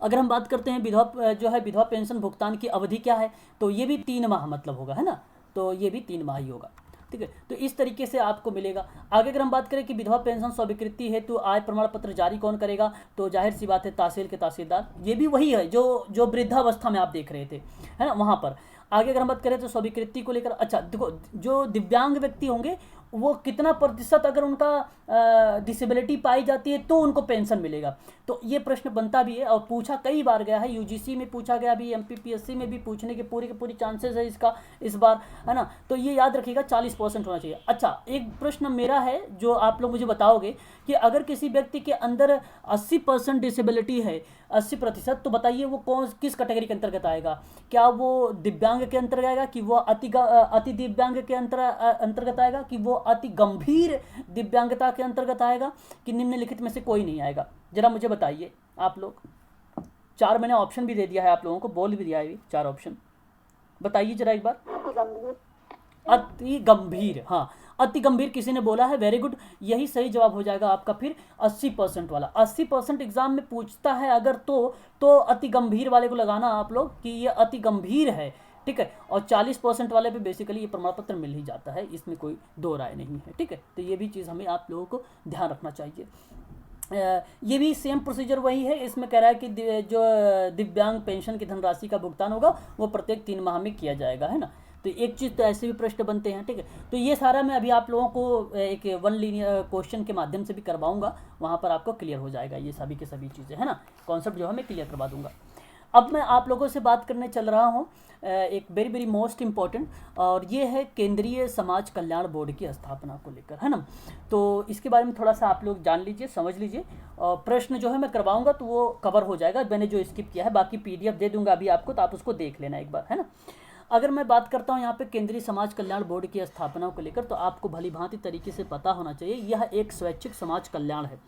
अगर हम बात करते हैं विधवा पेंशन भुगतान की अवधि क्या है, तो ये भी 3 माह मतलब होगा, है ना, तो ये भी 3 माह ही होगा, ठीक है। तो इस तरीके से आपको मिलेगा। आगे अगर हम बात करें कि विधवा पेंशन स्वीकृति हेतु आय प्रमाण पत्र जारी कौन करेगा, तो जाहिर सी बात है तहसील के तहसीलदार। ये भी वही है जो वृद्धावस्था में आप देख रहे थे, है ना, वहाँ पर। आगे अगर हम बात करें तो स्वीकृति को लेकर, अच्छा देखो, जो दिव्यांग व्यक्ति होंगे वो कितना प्रतिशत अगर उनका डिसेबिलिटी पाई जाती है तो उनको पेंशन मिलेगा। तो ये प्रश्न बनता भी है और पूछा कई बार गया है, यूजीसी में पूछा गया भी, एमपीपीएससी में भी पूछने के पूरी चांसेस है इसका इस बार, है ना। तो ये याद रखिएगा 40% होना चाहिए। अच्छा, एक प्रश्न मेरा है जो आप लोग मुझे बताओगे कि अगर किसी व्यक्ति के अंदर 80% डिसेबिलिटी है, 80%, तो बताइए वो किस कैटेगरी के अंतर्गत आएगा? क्या वो दिव्यांग के अंतर्गत आएगा, कि वो अति दिव्यांग के अंतर्गत आएगा, कि वो अति गंभीर दिव्यांगता के अंतर्गत आएगा, कि निम्नलिखित में से कोई नहीं आएगा? जरा मुझे बताइए आप लोग। 4 मैंने ऑप्शन भी दे दिया है आप लोगों को, बोल भी दिया है 4 ऑप्शन, बताइए जरा एक बार। अति गंभीर, हाँ, अति गंभीर किसी ने बोला है, वेरी गुड, यही सही जवाब हो जाएगा आपका। फिर 80% वाला, 80% एग्जाम में पूछता है अगर तो अति गंभीर वाले को लगाना आप लोग कि ये अति गंभीर है, ठीक है। और 40% वाले पे बेसिकली ये प्रमाण पत्र मिल ही जाता है, इसमें कोई 2 राय नहीं है, ठीक है। तो ये भी चीज़ हमें आप लोगों को ध्यान रखना चाहिए। ये भी सेम प्रोसीजर वही है, इसमें कह रहा है कि जो दिव्यांग पेंशन की धनराशि का भुगतान होगा वो प्रत्येक 3 माह में किया जाएगा, है ना। तो एक चीज़ तो ऐसे भी प्रश्न बनते हैं, ठीक है। तो ये सारा मैं अभी आप लोगों को एक 1 लीनियर क्वेश्चन के माध्यम से भी करवाऊंगा, वहाँ पर आपको क्लियर हो जाएगा ये सभी की सभी चीज़ें, है ना। कॉन्सेप्ट जो है मैं क्लियर करवा दूंगा। अब मैं आप लोगों से बात करने चल रहा हूँ एक वेरी मोस्ट इम्पॉर्टेंट, और ये है केंद्रीय समाज कल्याण बोर्ड की स्थापना को लेकर, है ना। तो इसके बारे में थोड़ा सा आप लोग जान लीजिए, समझ लीजिए, और प्रश्न जो है मैं करवाऊंगा तो वो कवर हो जाएगा, मैंने जो स्किप किया है। बाकी PDF दे दूंगा अभी आपको, तो आप उसको देख लेना एक बार, है ना। अगर मैं बात करता हूँ यहाँ पे केंद्रीय समाज कल्याण बोर्ड की स्थापना को लेकर, तो आपको भली भांति तरीके से पता होना चाहिए यह एक स्वैच्छिक समाज कल्याण है,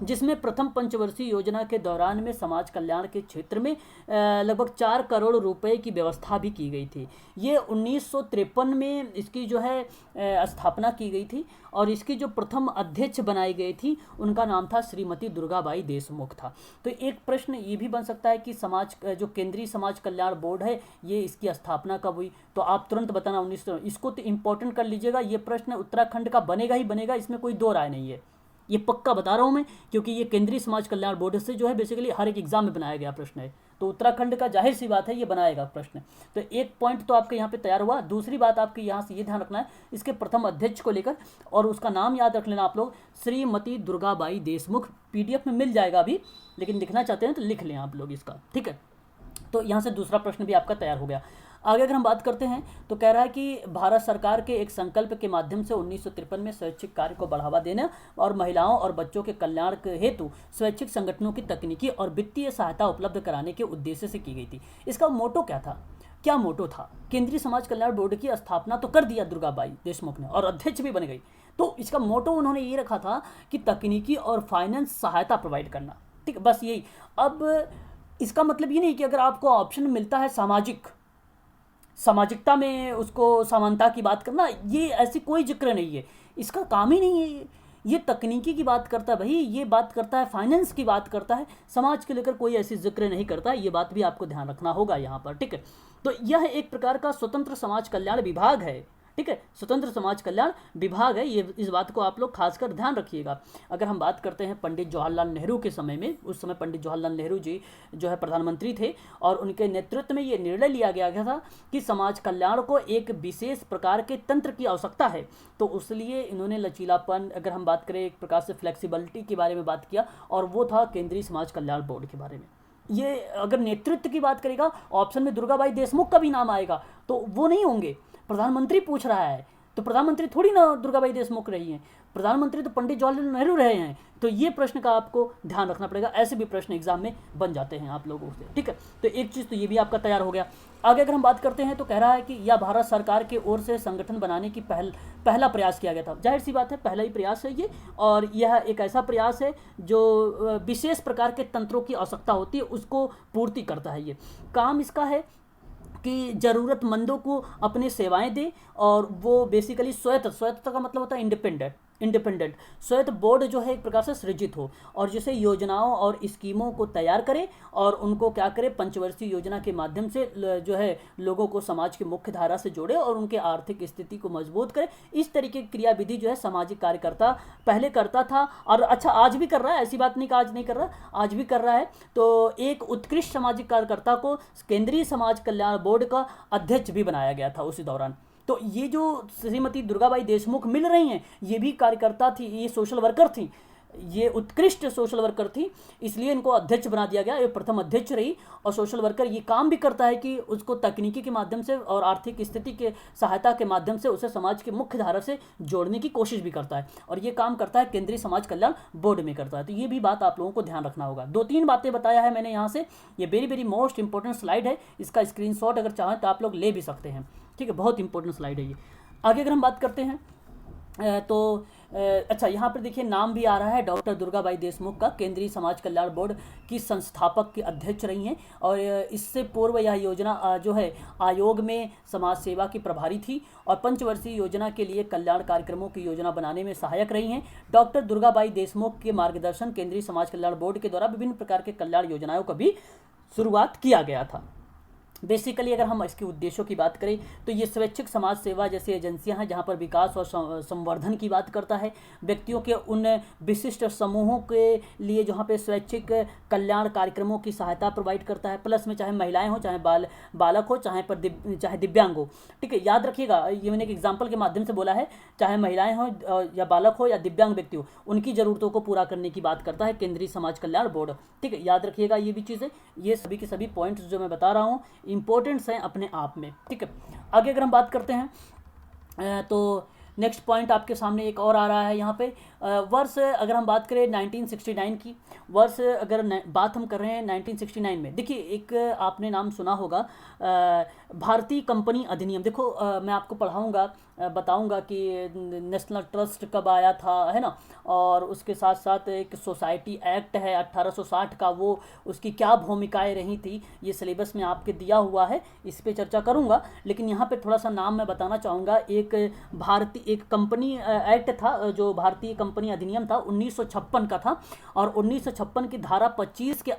जिसमें प्रथम पंचवर्षीय योजना के दौरान में समाज कल्याण के क्षेत्र में लगभग 4 करोड़ रुपए की व्यवस्था भी की गई थी। ये 1953 में इसकी जो है स्थापना की गई थी, और इसकी जो प्रथम अध्यक्ष बनाई गई थी उनका नाम था श्रीमती दुर्गाबाई देशमुख था। तो एक प्रश्न ये भी बन सकता है कि जो केंद्रीय समाज कल्याण बोर्ड है ये इसकी स्थापना कब हुई, तो आप तुरंत बताना 1900। इसको तो इंपॉर्टेंट कर लीजिएगा, ये प्रश्न उत्तराखंड का बनेगा ही बनेगा, इसमें कोई 2 राय नहीं है, ये पक्का बता रहा हूँ मैं, क्योंकि ये केंद्रीय समाज कल्याण बोर्ड से जो है बेसिकली हर एक एग्जाम में बनाया गया प्रश्न है, तो उत्तराखंड का जाहिर सी बात है ये बनाएगा प्रश्न। तो एक पॉइंट तो आपके यहाँ पे तैयार हुआ। दूसरी बात आपके यहाँ से ये ध्यान रखना है इसके प्रथम अध्यक्ष को लेकर, और उसका नाम याद रख लेना आप लोग, श्रीमती दुर्गाबाई देशमुख। PDF में मिल जाएगा अभी, लेकिन लिखना चाहते हैं तो लिख लें आप लोग इसका, ठीक है। तो यहाँ से दूसरा प्रश्न भी आपका तैयार हो गया। आगे अगर हम बात करते हैं तो कह रहा है कि भारत सरकार के एक संकल्प के माध्यम से 1953 में स्वैच्छिक कार्य को बढ़ावा देने और महिलाओं और बच्चों के कल्याण के हेतु स्वैच्छिक संगठनों की तकनीकी और वित्तीय सहायता उपलब्ध कराने के उद्देश्य से की गई थी। इसका मोटो क्या था? क्या मोटो था? केंद्रीय समाज कल्याण बोर्ड की स्थापना तो कर दिया दुर्गाबाई देशमुख ने और अध्यक्ष भी बन गई। तो इसका मोटो उन्होंने ये रखा था कि तकनीकी और फाइनेंस सहायता प्रोवाइड करना। ठीक है, बस यही। अब इसका मतलब ये नहीं कि अगर आपको ऑप्शन मिलता है सामाजिकता में उसको समानता की बात करना, ये ऐसी कोई जिक्र नहीं है, इसका काम ही नहीं है। ये तकनीकी की बात करता है भाई, ये बात करता है फाइनेंस की बात करता है, समाज के लेकर कोई ऐसी जिक्र नहीं करता। ये बात भी आपको ध्यान रखना होगा यहाँ पर। ठीक है, तो यह एक प्रकार का स्वतंत्र समाज कल्याण विभाग है। ठीक है, स्वतंत्र समाज कल्याण विभाग है ये, इस बात को आप लोग खासकर ध्यान रखिएगा। अगर हम बात करते हैं पंडित जवाहरलाल नेहरू के समय में, उस समय पंडित जवाहरलाल नेहरू जी जो है प्रधानमंत्री थे और उनके नेतृत्व में ये निर्णय लिया गया था कि समाज कल्याण को एक विशेष प्रकार के तंत्र की आवश्यकता है। तो इसलिए इन्होंने लचीलापन, अगर हम बात करें एक प्रकार से फ्लेक्सिबिलिटी के बारे में बात किया, और वो था केंद्रीय समाज कल्याण बोर्ड के बारे में। ये अगर नेतृत्व की बात करेगा, ऑप्शन में दुर्गाबाई देशमुख का भी नाम आएगा, तो वो नहीं होंगे। प्रधानमंत्री पूछ रहा है तो प्रधानमंत्री थोड़ी ना दुर्गाबाई देशमुख रही हैं, प्रधानमंत्री तो पंडित जवाहरलाल नेहरू रहे हैं। तो ये प्रश्न का आपको ध्यान रखना पड़ेगा, ऐसे भी प्रश्न एग्जाम में बन जाते हैं आप लोगों से। ठीक है, तो एक चीज़ तो ये भी आपका तैयार हो गया। आगे अगर हम बात करते हैं तो कह रहा है कि यह भारत सरकार की ओर से संगठन बनाने की पहला प्रयास किया गया था। जाहिर सी बात है, पहला ही प्रयास है ये, और यह एक ऐसा प्रयास है जो विशेष प्रकार के तंत्रों की आवश्यकता होती है उसको पूर्ति करता है। ये काम इसका है कि ज़रूरतमंदों को अपनी सेवाएं दे, और वो बेसिकली स्वायत्त का मतलब होता है इंडिपेंडेंट स्वायत्त बोर्ड जो है एक प्रकार से सृजित हो, और जिसे योजनाओं और स्कीमों को तैयार करे और उनको क्या करे, पंचवर्षीय योजना के माध्यम से जो है लोगों को समाज की मुख्य धारा से जोड़े और उनके आर्थिक स्थिति को मजबूत करे। इस तरीके की क्रियाविधि जो है सामाजिक कार्यकर्ता पहले करता था, और अच्छा आज भी कर रहा है, ऐसी बात नहीं कि आज नहीं कर रहा, आज भी कर रहा है। तो एक उत्कृष्ट सामाजिक कार्यकर्ता को केंद्रीय समाज कल्याण बोर्ड का अध्यक्ष भी बनाया गया था उसी दौरान। तो ये जो श्रीमती दुर्गाबाई देशमुख मिल रही हैं, ये भी कार्यकर्ता थी, ये सोशल वर्कर थी, ये उत्कृष्ट सोशल वर्कर थी, इसलिए इनको अध्यक्ष बना दिया गया। ये प्रथम अध्यक्ष रही, और सोशल वर्कर ये काम भी करता है कि उसको तकनीकी के माध्यम से और आर्थिक स्थिति के सहायता के माध्यम से उसे समाज की मुख्य धारा से जोड़ने की कोशिश भी करता है, और ये काम करता है केंद्रीय समाज कल्याण बोर्ड में करता है। तो ये भी बात आप लोगों को ध्यान रखना होगा। 2-3 बातें बताया है मैंने यहाँ से, ये वेरी मोस्ट इंपॉर्टेंट स्लाइड है, इसका स्क्रीनशॉट अगर चाहें तो आप लोग ले भी सकते हैं। ठीक है, बहुत इंपॉर्टेंट स्लाइड है ये। आगे अगर हम बात करते हैं तो अच्छा, यहाँ पर देखिए नाम भी आ रहा है डॉक्टर दुर्गाबाई देशमुख का, केंद्रीय समाज कल्याण बोर्ड की संस्थापक की अध्यक्ष रही हैं, और इससे पूर्व यह योजना जो है आयोग में समाज सेवा की प्रभारी थी, और पंचवर्षीय योजना के लिए कल्याण कार्यक्रमों की योजना बनाने में सहायक रही हैं। डॉक्टर दुर्गाबाई देशमुख के मार्गदर्शन केंद्रीय समाज कल्याण बोर्ड के द्वारा विभिन्न प्रकार के कल्याण योजनाओं का भी शुरुआत किया गया था। बेसिकली अगर हम इसके उद्देश्यों की बात करें तो ये स्वैच्छिक समाज सेवा जैसी एजेंसियां हैं जहां पर विकास और संवर्धन की बात करता है, व्यक्तियों के उन विशिष्ट समूहों के लिए जहां पे स्वैच्छिक कल्याण कार्यक्रमों की सहायता प्रोवाइड करता है, प्लस में चाहे महिलाएं हो, चाहे बालक हो, चाहे दिव्यांग हो। ठीक है, याद रखिएगा, ये मैंने एक एग्जाम्पल के माध्यम से बोला है, चाहे महिलाएं हो या बालक हो या दिव्यांग व्यक्ति हो, उनकी ज़रूरतों को पूरा करने की बात करता है केंद्रीय समाज कल्याण बोर्ड। ठीक है, याद रखिएगा ये भी चीज़ें, ये सभी के सभी पॉइंट्स जो मैं बता रहा हूँ इंपॉर्टेंट्स हैं अपने आप में। ठीक है, आगे अगर हम बात करते हैं तो नेक्स्ट पॉइंट आपके सामने एक और आ रहा है यहाँ पे। वर्ष अगर हम बात करें 1969 की, वर्ष अगर बात हम कर रहे हैं 1969 में, देखिए एक आपने नाम सुना होगा भारतीय कंपनी अधिनियम। देखो मैं आपको पढ़ाऊँगा, बताऊंगा कि नेशनल ट्रस्ट कब आया था, है ना, और उसके साथ साथ एक सोसाइटी एक्ट है 1860 का, वो उसकी क्या भूमिकाएं रही थी, ये सिलेबस में आपके दिया हुआ है, इस पे चर्चा करूंगा। लेकिन यहाँ पे थोड़ा सा नाम मैं बताना चाहूँगा। एक कंपनी एक्ट था, जो भारतीय कंपनी अधिनियम था 1956 का था, और 1956 की धारा 25 के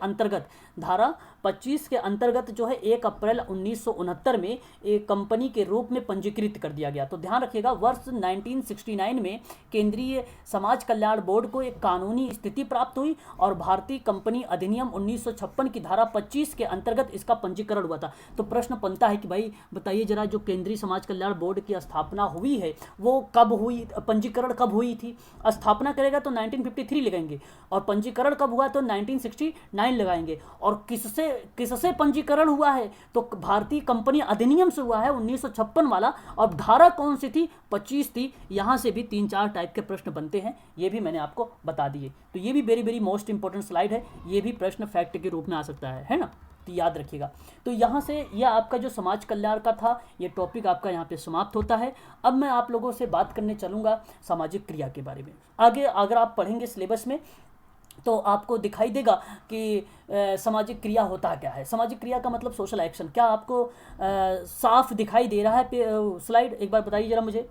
अंतर्गत जो है 1 अप्रैल 1969 में एक कंपनी के रूप में पंजीकृत कर दिया गया। तो ध्यान रखिएगा, वर्ष 1969 में केंद्रीय समाज कल्याण बोर्ड को एक कानूनी स्थिति प्राप्त हुई, और भारतीय कंपनी अधिनियम 1956 की धारा 25 के अंतर्गत इसका पंजीकरण हुआ था। तो प्रश्न बनता है कि भाई बताइए जरा, जो केंद्रीय समाज कल्याण बोर्ड की स्थापना हुई है वो कब हुई, पंजीकरण कब हुई थी? स्थापना करेगा तो 1953 लगाएंगे, और पंजीकरण कब हुआ तो 1969 लगाएंगे, और किससे ये किससे पंजीकरण हुआ है, तो भारतीय कंपनी अधिनियम से हुआ है 1956 वाला। और धारा कौन सी थी, 25 थी। यहाँ से भी 3-4 टाइप के प्रश्न बनते हैं, ये भी मैंने आपको बता दिए। तो ये भी very very most important slide है, ये भी प्रश्न फैक्ट के रूप में आ सकता है ना, तो याद रखिएगा। तो यहाँ से यह आपका जो समाज कल्याण का था ये टॉपिक आपका यहाँ पे समाप्त होता है। अब मैं आप लोगों से बात करने चलूँगा सामाजिक क्रिया के बारे में। आगे अगर आप पढ़ेंगे सिलेबस में तो आपको दिखाई देगा कि सामाजिक क्रिया होता क्या है। सामाजिक क्रिया का मतलब सोशल एक्शन। क्या आपको साफ दिखाई दे रहा है स्लाइड? एक बार बताइए जरा मुझे,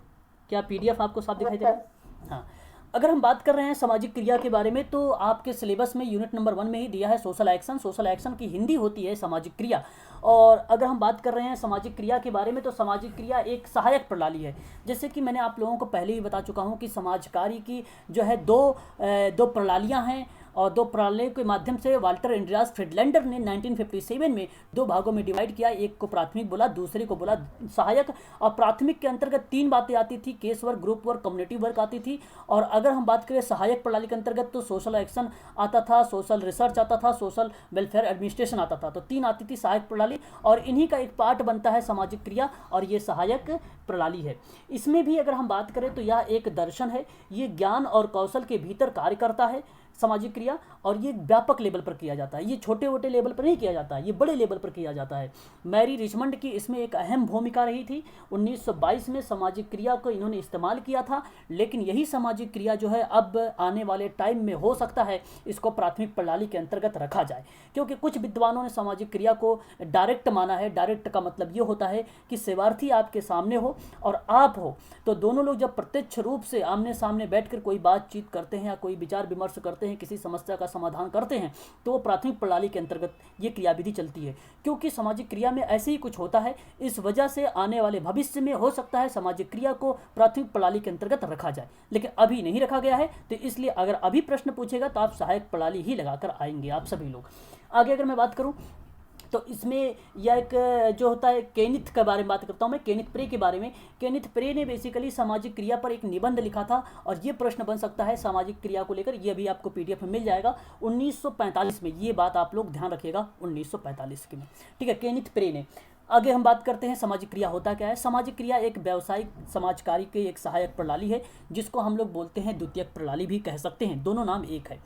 क्या पीडीएफ आपको साफ दिखाई दे रहा है? हाँ। अगर हम बात कर रहे हैं सामाजिक क्रिया के बारे में तो आपके सिलेबस में यूनिट नंबर 1 में ही दिया है सोशल एक्शन। सोशल एक्शन की हिंदी होती है सामाजिक क्रिया। और अगर हम बात कर रहे हैं सामाजिक क्रिया के बारे में तो सामाजिक क्रिया एक सहायक प्रणाली है। जैसे कि मैंने आप लोगों को पहले ही बता चुका हूँ कि समाज कार्य की जो है दो प्रणालियाँ हैं, और दो प्रणालियों के माध्यम से वाल्टर एंड्रियास फ्रिडलैंडर ने 1957 में 2 भागों में डिवाइड किया। एक को प्राथमिक बोला, दूसरे को बोला सहायक। और प्राथमिक के अंतर्गत 3 बातें आती थी, case work, group work, community work आती थी। और अगर हम बात करें सहायक प्रणाली के अंतर्गत तो सोशल एक्शन आता था, सोशल रिसर्च आता था, सोशल वेलफेयर एडमिनिस्ट्रेशन आता था। तो 3 आती थी सहायक प्रणाली, और इन्हीं का एक पार्ट बनता है सामाजिक क्रिया, और ये सहायक प्रणाली है। इसमें भी अगर हम बात करें तो यह एक दर्शन है, ये ज्ञान और कौशल के भीतर कार्य करता है सामाजिक क्रिया, और ये व्यापक लेवल पर किया जाता है। ये छोटे मोटे लेवल पर नहीं किया जाता है, ये बड़े लेवल पर किया जाता है। मैरी रिचमंड की इसमें एक अहम भूमिका रही थी। 1922 में सामाजिक क्रिया को इन्होंने इस्तेमाल किया था, लेकिन यही सामाजिक क्रिया जो है अब आने वाले टाइम में हो सकता है इसको प्राथमिक प्रणाली के अंतर्गत रखा जाए, क्योंकि कुछ विद्वानों ने सामाजिक क्रिया को डायरेक्ट माना है। डायरेक्ट का मतलब ये होता है कि सेवार्थी आपके सामने हो और आप हो, तो दोनों लोग जब प्रत्यक्ष रूप से आमने सामने बैठकर कोई बातचीत करते हैं या कोई विचार विमर्श करते हैं, किसी समस्या का समाधान करते हैं, तो वो प्राथमिक प्रणाली के अंतर्गत ये क्रियाविधि चलती है। क्योंकि सामाजिक क्रिया में ऐसे ही कुछ होता है, इस वजह से आने वाले भविष्य में हो सकता है सामाजिक क्रिया को प्राथमिक प्रणाली के अंतर्गत रखा जाए, लेकिन अभी नहीं रखा गया है। तो इसलिए अगर अभी प्रश्न पूछेगा तो आप सहायक प्रणाली ही लगाकर आएंगे आप सभी लोग। आगे अगर मैं बात करूं तो इसमें यह एक जो होता है केनिथ के बारे में बात करता हूँ मैं, केनिथ प्रे के बारे में। केनिथ प्रे ने बेसिकली सामाजिक क्रिया पर एक निबंध लिखा था, और ये प्रश्न बन सकता है सामाजिक क्रिया को लेकर। ये भी आपको पीडीएफ में मिल जाएगा 1945 में। ये बात आप लोग ध्यान रखिएगा 1945 के में, ठीक है, केनिथ प्रे ने। आगे हम बात करते हैं सामाजिक क्रिया होता क्या है। सामाजिक क्रिया एक व्यावसायिक समाज कार्य की एक सहायक प्रणाली है, जिसको हम लोग बोलते हैं द्वितीयक प्रणाली भी कह सकते हैं, दोनों नाम एक है।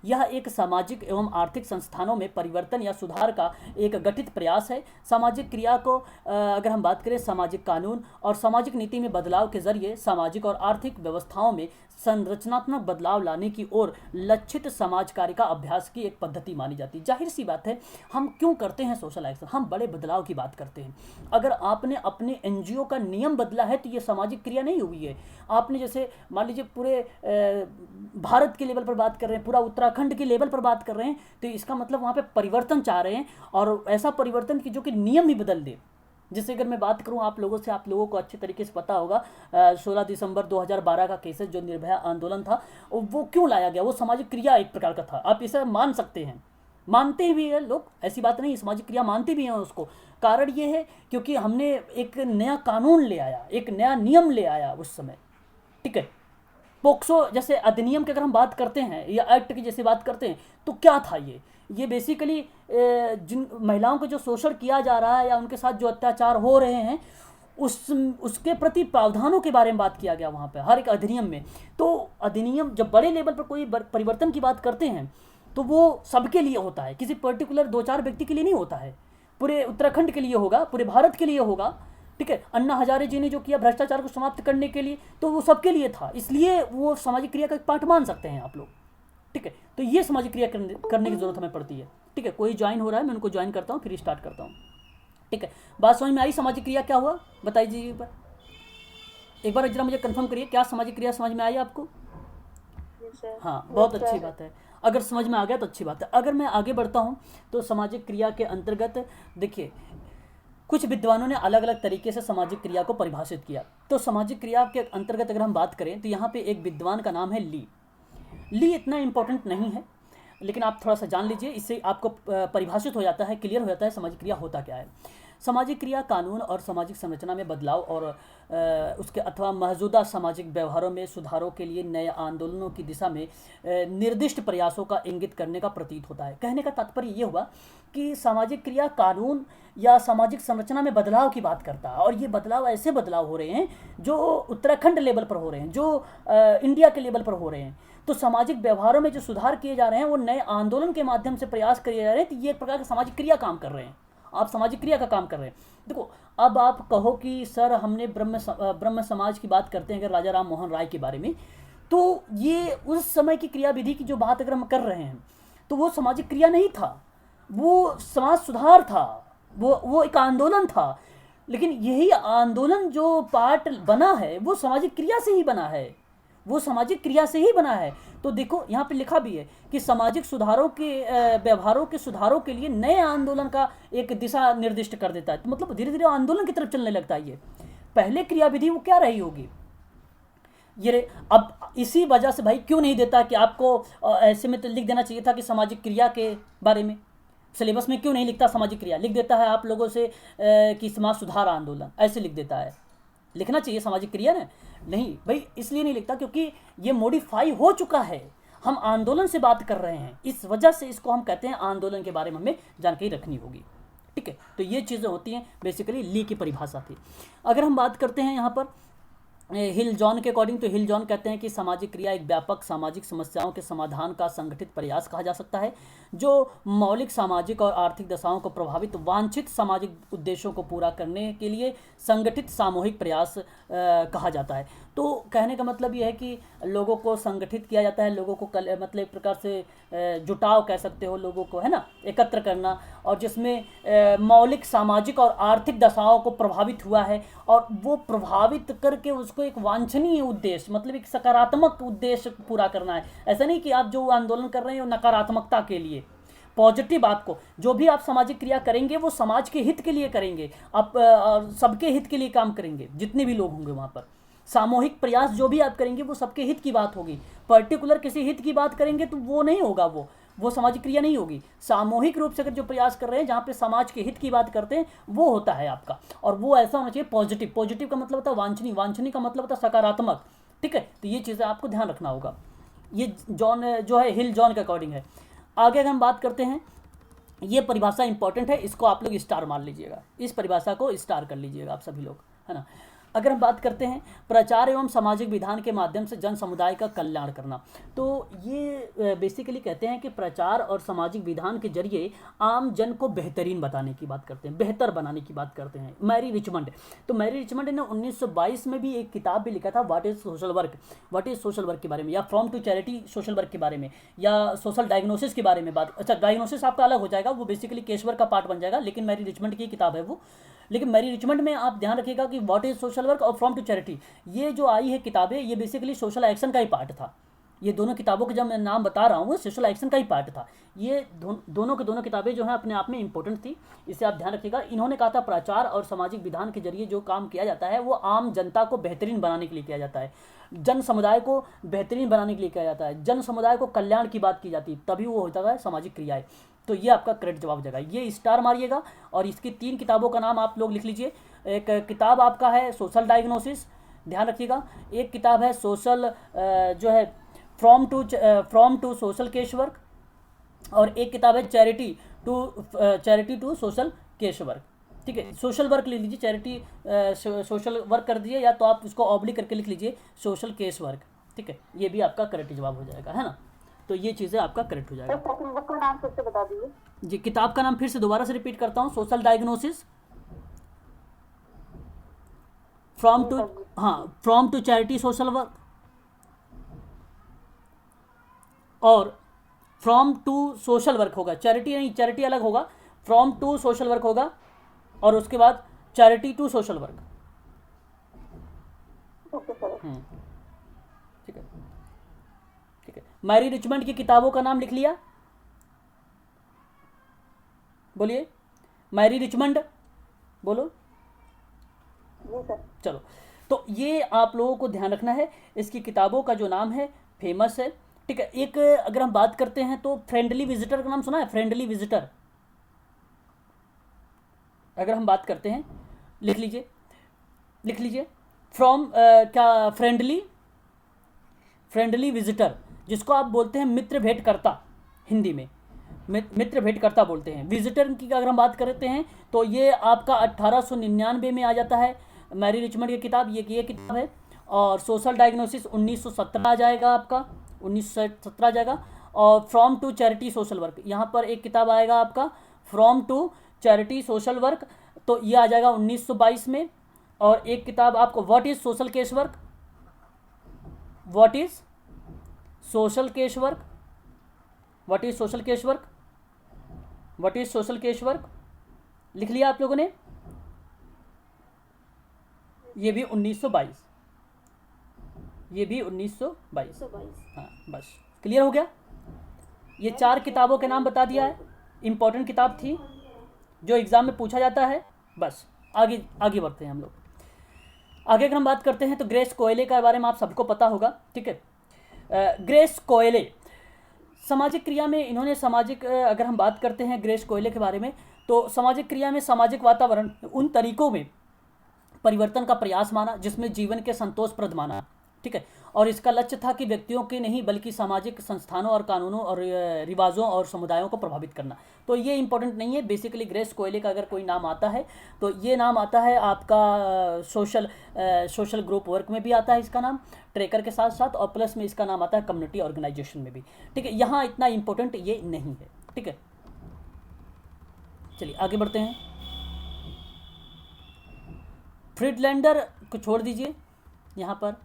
यह एक सामाजिक एवं आर्थिक संस्थानों में परिवर्तन या सुधार का एक गठित प्रयास है। सामाजिक क्रिया को अगर हम बात करें सामाजिक कानून और सामाजिक नीति में बदलाव के जरिए सामाजिक और आर्थिक व्यवस्थाओं में संरचनात्मक बदलाव लाने की ओर लक्षित समाज कार्य का अभ्यास की एक पद्धति मानी जाती है। जाहिर सी बात है, हम क्यों करते हैं सोशल एक्शन? हम बड़े बदलाव की बात करते हैं। अगर आपने अपने एनजीओ का नियम बदला है तो ये सामाजिक क्रिया नहीं हुई है। आपने जैसे मान लीजिए पूरे भारत के लेवल पर बात कर रहे हैं, पूरा उत्तराखंड के लेवल पर बात कर रहे हैं, तो इसका मतलब वहाँ पे परिवर्तन चाह रहे हैं, और ऐसा परिवर्तन की जो कि नियम ही बदल दे। जैसे अगर मैं बात करूं आप लोगों से, आप लोगों को अच्छे तरीके से पता होगा 16 दिसंबर 2012 का केसेस जो निर्भया आंदोलन था, वो क्यों लाया गया? वो सामाजिक क्रिया एक प्रकार का था, आप इसे मान सकते हैं, मानते भी हैं लोग, ऐसी बात नहीं, सामाजिक क्रिया मानते भी हैं उसको। कारण ये है क्योंकि हमने एक नया कानून ले आया, एक नया नियम ले आया उस समय, ठीक है। पोक्सो जैसे अधिनियम की अगर हम बात करते हैं या एक्ट की जैसे बात करते हैं, तो क्या था ये बेसिकली जिन महिलाओं को जो शोषण किया जा रहा है या उनके साथ जो अत्याचार हो रहे हैं उसके प्रति प्रावधानों के बारे में बात किया गया वहाँ पे हर एक अधिनियम में। तो अधिनियम जब बड़े लेवल पर कोई परिवर्तन की बात करते हैं तो वो सबके लिए होता है, किसी पर्टिकुलर 2-4 व्यक्ति के लिए नहीं होता है। पूरे उत्तराखंड के लिए होगा, पूरे भारत के लिए होगा, ठीक है। अन्ना हजारे जी ने जो किया भ्रष्टाचार को समाप्त करने के लिए, तो वो सबके लिए था, इसलिए वो सामाजिक क्रिया का एक पार्ट मान सकते हैं आप लोग, ठीक है। तो ये सामाजिक क्रिया करने की जरूरत हमें पड़ती है, ठीक है। कोई ज्वाइन हो रहा है, मैं उनको ज्वाइन करता हूँ, फिर स्टार्ट करता हूँ, ठीक है। बात समझ में आई? सामाजिक क्रिया क्या हुआ बताइए एक बार जरा मुझे कंफर्म करिए, क्या सामाजिक क्रिया समझ में आई आपको? हाँ, बहुत अच्छी बात है। अगर समझ में आ गया तो अच्छी बात है। अगर मैं आगे बढ़ता हूँ तो सामाजिक क्रिया के अंतर्गत देखिए कुछ विद्वानों ने अलग अलग तरीके से सामाजिक क्रिया को परिभाषित किया। तो सामाजिक क्रिया के अंतर्गत अगर हम बात करें तो यहाँ पे एक विद्वान का नाम है ली इतना इम्पोर्टेंट नहीं है, लेकिन आप थोड़ा सा जान लीजिए, इससे आपको परिभाषित हो जाता है, क्लियर हो जाता है सामाजिक क्रिया होता क्या है। सामाजिक क्रिया कानून और सामाजिक संरचना में बदलाव और उसके अथवा मौजूदा सामाजिक व्यवहारों में सुधारों के लिए नए आंदोलनों की दिशा में निर्दिष्ट प्रयासों का इंगित करने का प्रतीत होता है। कहने का तात्पर्य ये हुआ कि सामाजिक क्रिया कानून या सामाजिक संरचना में बदलाव की बात करता है, और ये बदलाव ऐसे बदलाव हो रहे हैं जो उत्तराखंड लेवल पर हो रहे हैं, जो इंडिया के लेवल पर हो रहे हैं। तो सामाजिक व्यवहारों में जो सुधार किए जा रहे हैं वो नए आंदोलन के माध्यम से प्रयास किए जा रहे हैं। तो ये एक प्रकार का सामाजिक क्रिया काम कर रहे हैं, आप सामाजिक क्रिया का काम कर रहे हैं। देखो, अब आप कहो कि सर हमने ब्रह्म समाज की बात करते हैं अगर राजा राम मोहन राय के बारे में, तो ये उस समय की क्रिया विधि की जो बात अगर हम कर रहे हैं तो वो सामाजिक क्रिया नहीं था, वो समाज सुधार था, वो एक आंदोलन था। लेकिन यही आंदोलन जो पार्ट बना है वो सामाजिक क्रिया से ही बना है, वो सामाजिक क्रिया से ही बना है। तो देखो यहाँ पे लिखा भी है कि सामाजिक सुधारों के व्यवहारों के सुधारों के लिए नए आंदोलन का एक दिशा निर्दिष्ट कर देता है। तो मतलब धीरे धीरे आंदोलन की तरफ चलने लगता है। ये पहले क्रिया विधि वो क्या रही होगी ये, अब इसी वजह से भाई क्यों नहीं देता कि आपको ऐसे में तो लिख देना चाहिए था कि सामाजिक क्रिया के बारे में, सिलेबस में क्यों नहीं लिखता सामाजिक क्रिया, लिख देता है आप लोगों से कि समाज सुधार आंदोलन ऐसे लिख देता है। लिखना चाहिए सामाजिक क्रिया ना, नहीं भाई इसलिए नहीं लिखता क्योंकि ये मॉडिफाई हो चुका है, हम आंदोलन से बात कर रहे हैं, इस वजह से इसको हम कहते हैं आंदोलन के बारे में हमें जानकारी रखनी होगी। ठीक है, तो ये चीज़ें होती हैं, बेसिकली ली की परिभाषा थी। अगर हम बात करते हैं यहाँ पर हिल जॉन के अकॉर्डिंग, तो हिल जॉन कहते हैं कि सामाजिक क्रिया एक व्यापक सामाजिक समस्याओं के समाधान का संगठित प्रयास कहा जा सकता है जो मौलिक सामाजिक और आर्थिक दशाओं को प्रभावित वांछित सामाजिक उद्देश्यों को पूरा करने के लिए संगठित सामूहिक प्रयास कहा जाता है। तो कहने का मतलब यह है कि लोगों को संगठित किया जाता है, लोगों को मतलब एक प्रकार से जुटाव कह सकते हो, लोगों को है ना एकत्र करना, और जिसमें मौलिक सामाजिक और आर्थिक दशाओं को प्रभावित हुआ है, और वो प्रभावित करके उसको एक वांछनीय उद्देश्य मतलब एक सकारात्मक उद्देश्य पूरा करना है। ऐसा नहीं कि आप जो आंदोलन कर रहे हैं वो नकारात्मकता के लिए, पॉजिटिव बात को, जो भी आप सामाजिक क्रिया करेंगे वो समाज के हित के लिए करेंगे, आप सबके हित के लिए काम करेंगे, जितने भी लोग होंगे वहाँ पर। सामूहिक प्रयास जो भी आप करेंगे वो सबके हित की बात होगी, पर्टिकुलर किसी हित की बात करेंगे तो वो नहीं होगा, वो सामाजिक क्रिया नहीं होगी। सामूहिक रूप से अगर जो प्रयास कर रहे हैं जहाँ पे समाज के हित की बात करते हैं वो होता है आपका, और वो ऐसा होना चाहिए पॉजिटिव। पॉजिटिव का मतलब होता है वांछनीय, वांछनीय का मतलब होता है सकारात्मक। ठीक है, तो ये चीज़ें आपको ध्यान रखना होगा। ये जॉन जो है हिल जॉन के अकॉर्डिंग है। आगे अगर हम बात करते हैं, ये परिभाषा इंपॉर्टेंट है, इसको आप लोग स्टार मान लीजिएगा, इस परिभाषा को स्टार कर लीजिएगा आप सभी लोग, है ना। अगर हम बात करते हैं प्रचार एवं सामाजिक विधान के माध्यम से जन समुदाय का कल्याण करना, तो ये बेसिकली कहते हैं कि प्रचार और सामाजिक विधान के जरिए आम जन को बेहतरीन बताने की बात करते हैं, बेहतर बनाने की बात करते हैं। मैरी रिचमंड, तो मैरी रिचमंड ने 1922 में भी एक किताब भी लिखा था, what is social work, what is social work के बारे में, या from to charity social work के बारे में, या सोशल डायग्नोसिस के बारे में बात। अच्छा, डायग्नोसिस आपका अलग हो जाएगा, वो बेसिकली केशवर का पार्ट बन जाएगा, लेकिन मैरी रिचमंड की किताब है वो। लेकिन मैरी रिचमंड में आप ध्यान रखिएगा कि व्हाट इज सोशल वर्क और फ्रॉम टू चैरिटी, ये जो आई है किताबें, ये बेसिकली सोशल एक्शन का ही पार्ट था। ये दोनों किताबों के जब मैं नाम बता रहा हूँ वो सोशल एक्शन का ही पार्ट था। ये दोनों के दोनों किताबें जो हैं अपने आप में इंपॉर्टेंट थी, इसे आप ध्यान रखिएगा। इन्होंने कहा था प्रचार और सामाजिक विधान के जरिए जो काम किया जाता है वो आम जनता को बेहतरीन बनाने के लिए किया जाता है, जन समुदाय को बेहतरीन बनाने के लिए किया जाता है, जन समुदाय को कल्याण की बात की जाती है, तभी वो होता है सामाजिक क्रियाएं। तो ये आपका करेक्ट जवाब हो जाएगा, ये स्टार मारिएगा। और इसकी 3 किताबों का नाम आप लोग लिख लीजिए। एक किताब आपका है सोशल डायग्नोसिस, ध्यान रखिएगा। एक किताब है सोशल जो है from to social case work, और एक किताब है charity to social case work. ठीक है, सोशल वर्क ले लीजिए, चैरिटी सोशल वर्क कर दीजिए, या तो आप इसको ऑब्लिक करके लिख लीजिए सोशल केस वर्क। ठीक है, ये भी आपका करेक्ट जवाब हो जाएगा, है ना। तो ये चीज़ें आपका करेक्ट हो जाएगा। बुक का नाम फिर से बता दीजिए जी। किताब का नाम फिर से दोबारा से रिपीट करता हूँ, social diagnosis, from to charity social work, और फ्रॉम टू सोशल वर्क होगा, चैरिटी नहीं, चैरिटी अलग होगा, फ्रॉम टू सोशल वर्क होगा, और उसके बाद charity to social work. Okay sir. ठीक है, ठीक है। मैरी रिचमंड की किताबों का नाम लिख लिया, बोलिए मैरी रिचमंड, बोलो। जी सर। चलो, तो ये आप लोगों को ध्यान रखना है, इसकी किताबों का जो नाम है फेमस है। ठीक है, एक अगर हम बात करते हैं तो फ्रेंडली विजिटर का नाम सुना है, फ्रेंडली विजिटर, अगर हम बात करते हैं, लिख लीजिए, लिख लीजिए, फ्रॉम क्या, फ्रेंडली विजिटर, जिसको आप बोलते हैं मित्र भेंटकर्ता, हिंदी में मित्र भेंटकर्ता बोलते हैं। विजिटर की अगर हम बात करते हैं तो ये आपका 1899 में आ जाता है, मैरी रिचमंड की किताब, ये किताब है। और सोशल डायग्नोसिस 1917 आ जाएगा आपका, 1917 आ जाएगा। और from to charity social work, यहाँ पर एक किताब आएगा आपका from to charity social work, तो ये आ जाएगा 1922 में। और एक किताब आपको what is social case work, what is social case work, what is social case work, what is social case work, लिख लिया आप लोगों ने, ये भी 1922, ये भी 1922। हाँ बस क्लियर हो गया। ये 4 किताबों के नाम बता दिया है, इंपॉर्टेंट किताब थी जो एग्जाम में पूछा जाता है। बस आगे आगे बढ़ते हैं हम लोग। आगे अगर हम बात करते हैं तो ग्रेस कोयले के बारे में आप सबको पता होगा, ठीक है। ग्रेस कोयले सामाजिक क्रिया में, इन्होंने सामाजिक, अगर हम बात करते हैं ग्रेस कोयले के बारे में, तो सामाजिक क्रिया में सामाजिक वातावरण उन तरीकों में परिवर्तन का प्रयास माना जिसमें जीवन के संतोषप्रद माना, ठीक है। और इसका लक्ष्य था कि व्यक्तियों के नहीं बल्कि सामाजिक संस्थानों और कानूनों और रिवाजों और समुदायों को प्रभावित करना। तो ये इंपॉर्टेंट नहीं है। बेसिकली ग्रेस कोयले का अगर कोई नाम आता है तो ये नाम आता है आपका सोशल ग्रुप वर्क में भी आता है इसका नाम, ट्रेकर के साथ साथ, और प्लस में इसका नाम आता है कम्युनिटी ऑर्गेनाइजेशन में भी, ठीक है। यहाँ इतना इंपॉर्टेंट ये नहीं है, ठीक है। चलिए आगे बढ़ते हैं। फ्रीडलैंडर को छोड़ दीजिए यहाँ पर।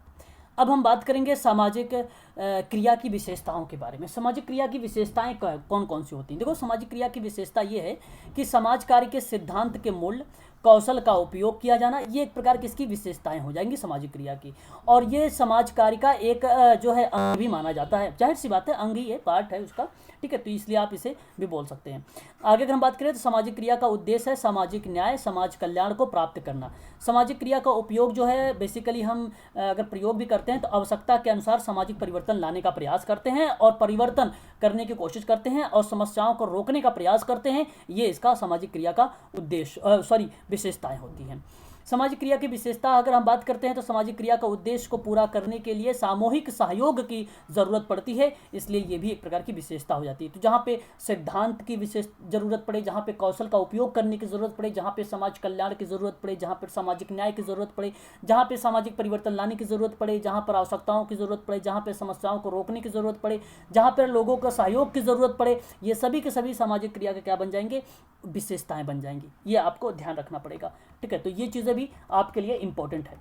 अब हम बात करेंगे सामाजिक क्रिया की विशेषताओं के बारे में। सामाजिक क्रिया की विशेषताएं कौन कौन सी होती हैं? देखो, सामाजिक क्रिया की विशेषता ये है कि समाज कार्य के सिद्धांत के मूल्य कौशल का उपयोग किया जाना, ये एक प्रकार की इसकी विशेषताएं हो जाएंगी सामाजिक क्रिया की। और ये समाज कार्य का एक जो है अंग भी माना जाता है, जाहिर सी बात है, अंग ही है, पार्ट है उसका, ठीक है। तो इसलिए आप इसे भी बोल सकते हैं। आगे अगर हम बात करें तो सामाजिक क्रिया का उद्देश्य है सामाजिक न्याय, समाज कल्याण को प्राप्त करना। सामाजिक क्रिया का उपयोग जो है बेसिकली हम अगर प्रयोग भी करते हैं तो आवश्यकता के अनुसार सामाजिक परिवर्तन लाने का प्रयास करते हैं और परिवर्तन करने की कोशिश करते हैं और समस्याओं को रोकने का प्रयास करते हैं। ये इसका सामाजिक क्रिया का उद्देश्य विशेषताएं होती हैं। सामाजिक क्रिया की विशेषता अगर हम बात करते हैं तो सामाजिक क्रिया का उद्देश्य को पूरा करने के लिए सामूहिक सहयोग की ज़रूरत पड़ती है, इसलिए ये भी एक प्रकार की विशेषता हो जाती है। तो जहाँ पे सिद्धांत की विशेष ज़रूरत पड़े, जहाँ पे कौशल का उपयोग करने की ज़रूरत पड़े, जहाँ पे समाज कल्याण की ज़रूरत पड़े, जहाँ पर सामाजिक न्याय की ज़रूरत पड़े, जहाँ पे सामाजिक परिवर्तन लाने की ज़रूरत पड़े, जहाँ पर आवश्यकताओं की ज़रूरत पड़े, जहाँ पर समस्याओं को रोकने की ज़रूरत पड़े, जहाँ पर लोगों का सहयोग की ज़रूरत पड़े, ये सभी के सभी सामाजिक क्रिया के क्या बन जाएंगे? विशेषताएं बन जाएंगी। ये आपको ध्यान रखना पड़ेगा, ठीक है। तो ये चीज़ें भी आपके लिए इंपॉर्टेंट है।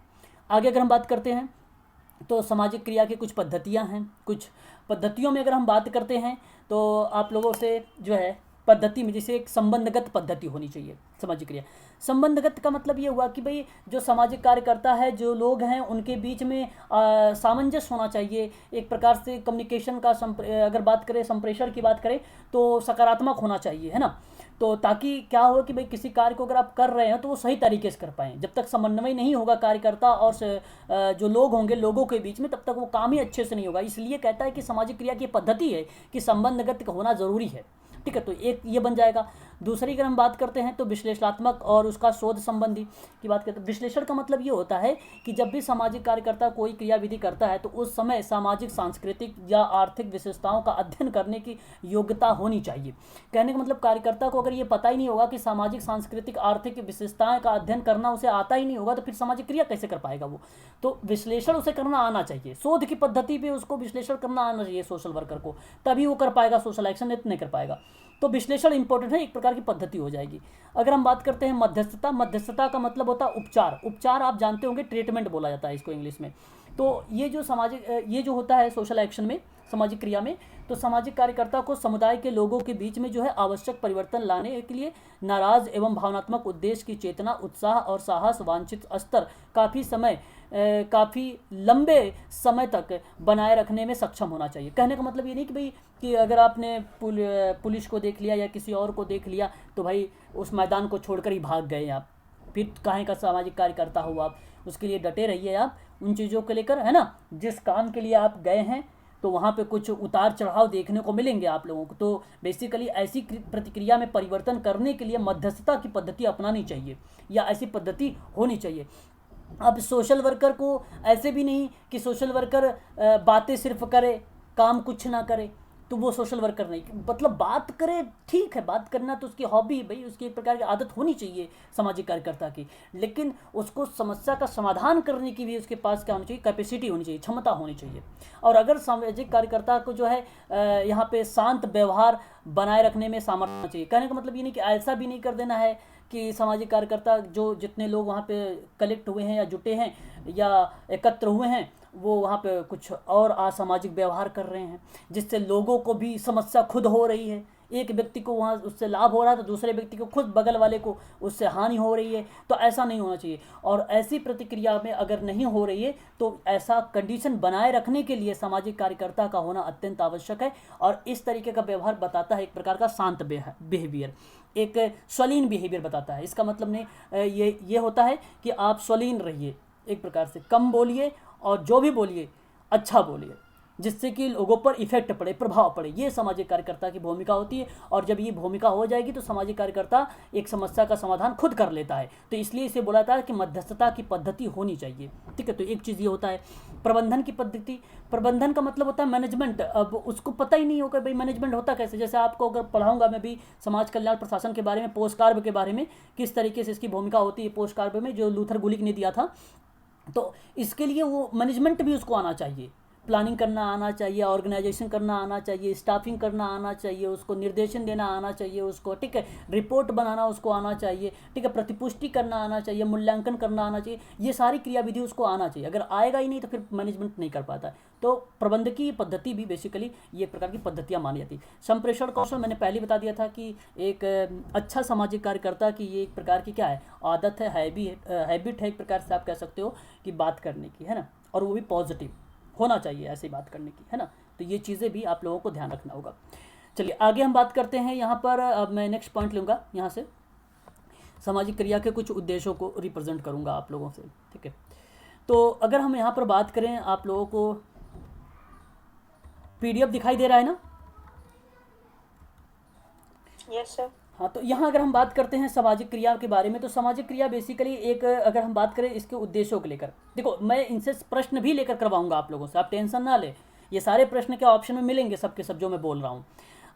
आगे अगर हम बात करते हैं तो सामाजिक क्रिया की कुछ पद्धतियां हैं। कुछ पद्धतियों में अगर हम बात करते हैं तो आप लोगों से जो है पद्धति में जैसे एक संबंधगत पद्धति होनी चाहिए सामाजिक क्रिया। संबंधगत का मतलब ये हुआ कि भाई जो सामाजिक कार्यकर्ता है, जो लोग हैं, उनके बीच में सामंजस्य होना चाहिए, एक प्रकार से कम्युनिकेशन का अगर बात करें, संप्रेषण की बात करें तो सकारात्मक होना चाहिए, है ना। तो ताकि क्या हो कि भाई किसी कार्य को अगर आप कर रहे हैं तो वो सही तरीके से कर पाएँ। जब तक समन्वय नहीं होगा कार्यकर्ता और जो लोग होंगे लोगों के बीच में, तब तक वो काम ही अच्छे से नहीं होगा। इसलिए कहता है कि सामाजिक क्रिया की पद्धति है कि संबंधगत होना ज़रूरी है, ठीक है। तो एक ये बन जाएगा। दूसरी अगर हम बात करते हैं तो विश्लेषणात्मक और उसका शोध संबंधी की बात करते हैं। विश्लेषण का मतलब ये होता है कि जब भी सामाजिक कार्यकर्ता कोई क्रियाविधि करता है तो उस समय सामाजिक, सांस्कृतिक या आर्थिक विशेषताओं का अध्ययन करने की योग्यता होनी चाहिए। कहने का मतलब कार्यकर्ता को अगर ये पता ही नहीं होगा कि सामाजिक, सांस्कृतिक, आर्थिक विशेषताएं का अध्ययन करना उसे आता ही नहीं होगा तो फिर सामाजिक क्रिया कैसे कर पाएगा वो? तो विश्लेषण उसे करना आना चाहिए, शोध की पद्धति पे उसको विश्लेषण करना आना चाहिए सोशल वर्कर को, तभी वो कर पाएगा सोशल एक्शन, नहीं कर पाएगा। तो विश्लेषण इंपॉर्टेंट है, एक प्रकार की पद्धति हो जाएगी। अगर हम बात करते हैं मध्यस्थता, मध्यस्थता का मतलब होता है उपचार। उपचार आप जानते होंगे, ट्रीटमेंट बोला जाता है इसको इंग्लिश में। तो ये जो सामाजिक, ये जो होता है सोशल एक्शन में, सामाजिक क्रिया में, तो सामाजिक कार्यकर्ता को समुदाय के लोगों के बीच में जो है आवश्यक परिवर्तन लाने के लिए नाराज एवं भावनात्मक उद्देश्य की चेतना, उत्साह और साहस वांछित स्तर काफ़ी लंबे समय तक बनाए रखने में सक्षम होना चाहिए। कहने का मतलब ये नहीं कि भाई कि अगर आपने पुलिस को देख लिया या किसी और को देख लिया तो भाई उस मैदान को छोड़कर ही भाग गए आप, फिर काहे का सामाजिक कार्यकर्ता हो आप। उसके लिए डटे रहिए आप उन चीज़ों को लेकर, है ना। जिस काम के लिए आप गए हैं तो वहाँ पे कुछ उतार चढ़ाव देखने को मिलेंगे आप लोगों को। तो बेसिकली ऐसी प्रतिक्रिया में परिवर्तन करने के लिए मध्यस्थता की पद्धति अपनानी चाहिए या ऐसी पद्धति होनी चाहिए। अब सोशल वर्कर को ऐसे भी नहीं कि सोशल वर्कर बातें सिर्फ करे, काम कुछ ना करे, तो वो सोशल वर्कर नहीं। मतलब बात करे, ठीक है, बात करना तो उसकी हॉबी है भाई, उसकी एक प्रकार की आदत होनी चाहिए सामाजिक कार्यकर्ता की, लेकिन उसको समस्या का समाधान करने की भी उसके पास क्या होनी चाहिए, कैपेसिटी होनी चाहिए, क्षमता होनी चाहिए। और अगर सामाजिक कार्यकर्ता को जो है यहाँ पे शांत व्यवहार बनाए रखने में सामर्थ्य होना चाहिए। कहने का मतलब ये नहीं कि ऐसा भी नहीं कर देना है कि सामाजिक कार्यकर्ता जो जितने लोग वहाँ पे कलेक्ट हुए हैं या जुटे हैं या एकत्र हुए हैं, वो वहाँ पे कुछ और असामाजिक व्यवहार कर रहे हैं, जिससे लोगों को भी समस्या खुद हो रही है। एक व्यक्ति को वहाँ उससे लाभ हो रहा है तो दूसरे व्यक्ति को, खुद बगल वाले को उससे हानि हो रही है। तो ऐसा नहीं होना चाहिए। और ऐसी प्रतिक्रिया में अगर नहीं हो रही है तो ऐसा कंडीशन बनाए रखने के लिए सामाजिक कार्यकर्ता का होना अत्यंत आवश्यक है। और इस तरीके का व्यवहार बताता है एक प्रकार का शांत बिहेवियर, एक स्वलीन बिहेवियर बताता है। इसका मतलब नहीं ये होता है कि आप स्वलीन रहिए, एक प्रकार से कम बोलिए और जो भी बोलिए अच्छा बोलिए, जिससे कि लोगों पर इफेक्ट पड़े, प्रभाव पड़े। ये सामाजिक कार्यकर्ता की भूमिका होती है। और जब ये भूमिका हो जाएगी तो सामाजिक कार्यकर्ता एक समस्या का समाधान खुद कर लेता है। तो इसलिए इसे बोला जाता है कि मध्यस्थता की पद्धति होनी चाहिए। ठीक है, तो एक चीज़ ये होता है। प्रबंधन की पद्धति, प्रबंधन का मतलब होता है मैनेजमेंट। अब उसको पता ही नहीं होगा भाई मैनेजमेंट होता कैसे। जैसे आपको अगर पढ़ाऊंगा मैं भी समाज कल्याण प्रशासन के बारे में, पोस्ट कार्य के बारे में, किस तरीके से इसकी भूमिका होती है पोस्ट कार्य में, जो लूथर गुलिक ने दिया था। तो इसके लिए वो मैनेजमेंट भी उसको आना चाहिए, प्लानिंग करना आना चाहिए, ऑर्गेनाइजेशन करना आना चाहिए, स्टाफिंग करना आना चाहिए, उसको निर्देशन देना आना चाहिए उसको, ठीक है, रिपोर्ट बनाना उसको आना चाहिए, ठीक है, प्रतिपुष्टि करना आना चाहिए, मूल्यांकन करना आना चाहिए। ये सारी क्रियाविधि उसको आना चाहिए। अगर आएगा ही नहीं तो फिर मैनेजमेंट नहीं कर पाता। तो प्रबंधकीय पद्धति भी बेसिकली ये एक प्रकार की पद्धतियाँ मानी जाती। संप्रेषण कौशल मैंने पहले बता दिया था कि एक अच्छा सामाजिक कार्यकर्ता की ये एक प्रकार की क्या है, आदत है, हैबिट है, एक प्रकार से आप कह सकते हो कि बात करने की, है ना, और वो भी पॉजिटिव होना चाहिए ऐसी बात करने की, है ना। तो ये चीज़ें भी आप लोगों को ध्यान रखना होगा। चलिए आगे हम बात करते हैं। यहाँ पर अब मैं नेक्स्ट पॉइंट लूँगा, यहाँ से सामाजिक क्रिया के कुछ उद्देश्यों को रिप्रेजेंट करूँगा आप लोगों से, ठीक है। तो अगर हम यहाँ पर बात करें, आप लोगों को PDF दिखाई दे रहा है ना? Yes sir. हाँ, तो यहाँ अगर हम बात करते हैं सामाजिक क्रिया के बारे में, तो सामाजिक क्रिया बेसिकली एक, अगर हम बात करें इसके उद्देश्यों को लेकर, देखो मैं इनसे प्रश्न भी लेकर करवाऊंगा आप लोगों से, आप टेंशन ना ले। ये सारे प्रश्न के ऑप्शन में मिलेंगे सबके सब जो मैं बोल रहा हूँ।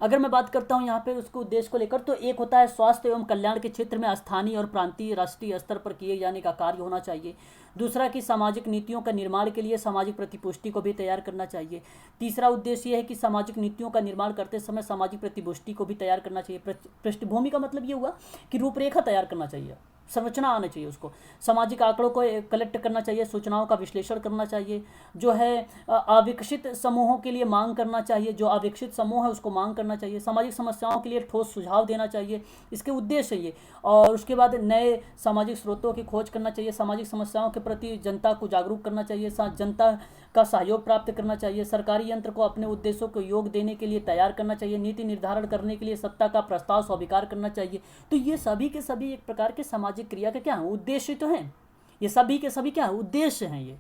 अगर मैं बात करता हूँ यहाँ पे उसके उद्देश्य को लेकर, तो एक होता है स्वास्थ्य एवं कल्याण के क्षेत्र में स्थानीय और प्रांतीय राष्ट्रीय स्तर पर किए जाने का कार्य होना चाहिए। दूसरा कि सामाजिक नीतियों का निर्माण के लिए सामाजिक प्रतिपुष्टि को भी तैयार करना चाहिए। तीसरा उद्देश्य यह है कि सामाजिक नीतियों का निर्माण करते समय सामाजिक प्रतिपुष्टि को भी तैयार करना चाहिए। पृष्ठभूमि का मतलब ये हुआ कि रूपरेखा तैयार करना चाहिए, संरचना आना चाहिए उसको। सामाजिक आंकड़ों को कलेक्ट करना चाहिए, सूचनाओं का विश्लेषण करना चाहिए, जो है अविकसित समूहों के लिए मांग करना चाहिए, जो अविकसित समूह है उसको मांग करना चाहिए, सामाजिक समस्याओं के लिए ठोस सुझाव देना चाहिए, इसके उद्देश्य ये। और उसके बाद नए सामाजिक स्रोतों की खोज करना चाहिए, सामाजिक समस्याओं के प्रति जनता को जागरूक करना चाहिए, जनता का सहयोग प्राप्त करना चाहिए, सरकारी यंत्र को अपने उद्देश्यों को योग देने के लिए तैयार करना चाहिए, नीति निर्धारण करने के लिए सत्ता का प्रस्ताव स्वीकार करना चाहिए। तो ये सभी के सभी एक प्रकार के सामाजिक क्रिया के क्या हैं, उद्देश्य तो हैं। ये सभी के सभी क्या है, उद्देश्य हैं ये।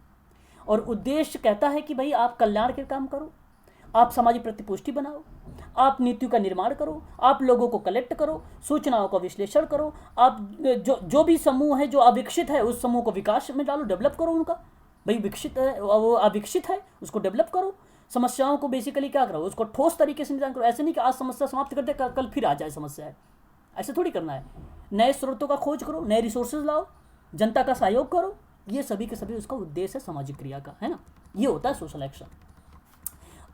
और उद्देश्य कहता है कि भाई आप कल्याण के काम करो, आप सामाजिक प्रतिपुष्टि बनाओ, आप नीतियों का निर्माण करो, आप लोगों को कलेक्ट करो, सूचनाओं का विश्लेषण करो, आप जो भी समूह है जो अविकसित है उस समूह को विकास में डालो, डेवलप करो उनका। भाई विकसित है, वो अविकसित है, उसको डेवलप करो। समस्याओं को बेसिकली क्या करो, उसको ठोस तरीके से निदान करो। ऐसे नहीं कि आज समस्या समाप्त कर दे, कल फिर आ जाए समस्या है, ऐसे थोड़ी करना है। नए स्रोतों का खोज करो, नए रिसोर्सेज लाओ, जनता का सहयोग करो। ये सभी के सभी उसका उद्देश्य है सामाजिक क्रिया का, है ना। ये होता है सोशल एक्शन।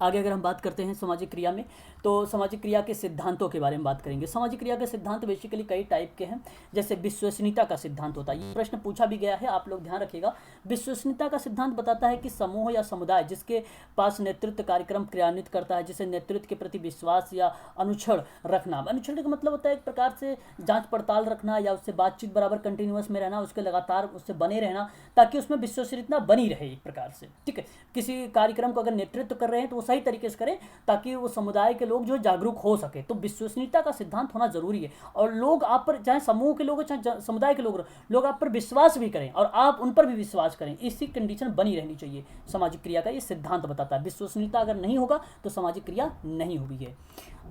आगे अगर हम बात करते हैं सामाजिक क्रिया में, तो सामाजिक क्रिया के सिद्धांतों के बारे में बात करेंगे। सामाजिक क्रिया के सिद्धांत बेसिकली कई टाइप के हैं। जैसे विश्वसनीयता का सिद्धांत होता है, ये प्रश्न पूछा भी गया है, आप लोग ध्यान रखिएगा। विश्वसनीयता का सिद्धांत बताता है कि समूह या समुदाय जिसके पास नेतृत्व कार्यक्रम क्रियान्वित करता है, जिसे नेतृत्व के प्रति विश्वास या अनुक्षण रखना। अनुक्षण का मतलब होता है एक प्रकार से जाँच पड़ताल रखना या उससे बातचीत बराबर कंटिन्यूस में रहना, उसके लगातार उससे बने रहना, ताकि उसमें विश्वसनीयता बनी रहे एक प्रकार से, ठीक है। किसी कार्यक्रम को अगर नेतृत्व कर रहे हैं तो वो सही तरीके से करें ताकि वो समुदाय के लोग जो है जागरूक हो सके। तो विश्वसनीयता का सिद्धांत होना जरूरी है और लोग आप पर, चाहे समूह के लोग हो चाहे समुदाय के लोग आप पर विश्वास भी करें और आप उन पर भी विश्वास करें, इसी कंडीशन बनी रहनी चाहिए। सामाजिक क्रिया का ये सिद्धांत बताता है। विश्वसनीयता अगर नहीं होगा तो सामाजिक क्रिया नहीं होगी है।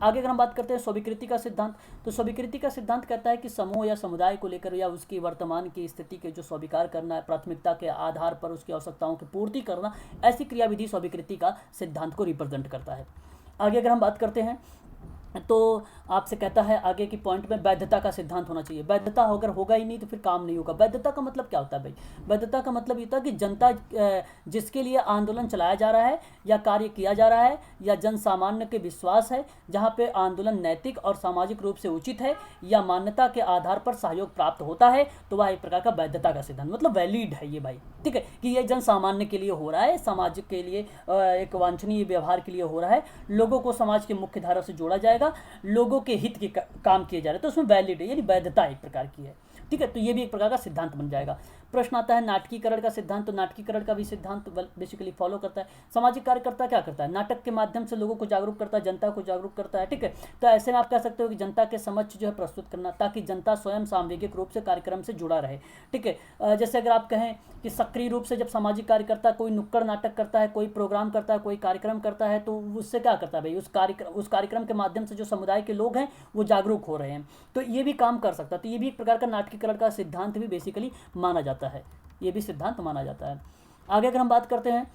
आगे अगर हम बात करते हैं स्वीकृति का सिद्धांत, तो स्वीकृति का सिद्धांत कहता है कि समूह या समुदाय को लेकर या उसकी वर्तमान की स्थिति के जो स्वीकार करना है, प्राथमिकता के आधार पर उसकी आवश्यकताओं की पूर्ति करना, ऐसी क्रियाविधि स्वीकृति का सिद्धांत को रिप्रेजेंट करता है। आगे अगर हम बात करते हैं तो आपसे कहता है आगे की पॉइंट में वैधता का सिद्धांत होना चाहिए। वैधता अगर होगा ही नहीं तो फिर काम नहीं होगा। वैधता का मतलब क्या होता है भाई? वैधता का मतलब ये होता है कि जनता जिसके लिए आंदोलन चलाया जा रहा है या कार्य किया जा रहा है या जन सामान्य के विश्वास है, जहाँ पे आंदोलन नैतिक और सामाजिक रूप से उचित है या मान्यता के आधार पर सहयोग प्राप्त होता है, तो वह एक प्रकार का वैधता का सिद्धांत, मतलब वैलिड है ये भाई, ठीक है, कि ये जन सामान्य के लिए हो रहा है, समाज के लिए एक वांछनीय व्यवहार के लिए हो रहा है, लोगों को समाज की मुख्य धारा से जोड़ा जाएगा, लोगों के हित के काम किए जा रहे हैं, तो उसमें वैलिड है, यानी वैधता एक प्रकार की है, ठीक है। तो ये भी एक प्रकार का सिद्धांत बन जाएगा। प्रश्न आता है नाटकीकरण का सिद्धांत, तो नाटकीकरण का भी सिद्धांत बेसिकली फॉलो करता है। सामाजिक कार्यकर्ता क्या करता है? नाटक के माध्यम से लोगों को जागरूक करता है, जनता को जागरूक करता है, ठीक है। तो ऐसे में आप कह सकते हो कि जनता के समक्ष जो है प्रस्तुत करना, ताकि जनता स्वयं सामूहिक रूप से कार्यक्रम से जुड़ा रहे, ठीक है। जैसे अगर आप कहें कि सक्रिय रूप से जब सामाजिक कार्यकर्ता कोई नुक्कड़ नाटक करता है, कोई प्रोग्राम करता है, कोई कार्यक्रम करता है, तो उससे क्या करता है भाई? उस कार्यक्रम के माध्यम से जो समुदाय के लोग हैं वो जागरूक हो रहे हैं, तो ये भी काम कर सकता है। तो ये भी एक प्रकार का नाटकीकरण का सिद्धांत भी बेसिकली माना जाता है, ये भी सिद्धांत माना जाता है। आगे अगर हम बात करते हैं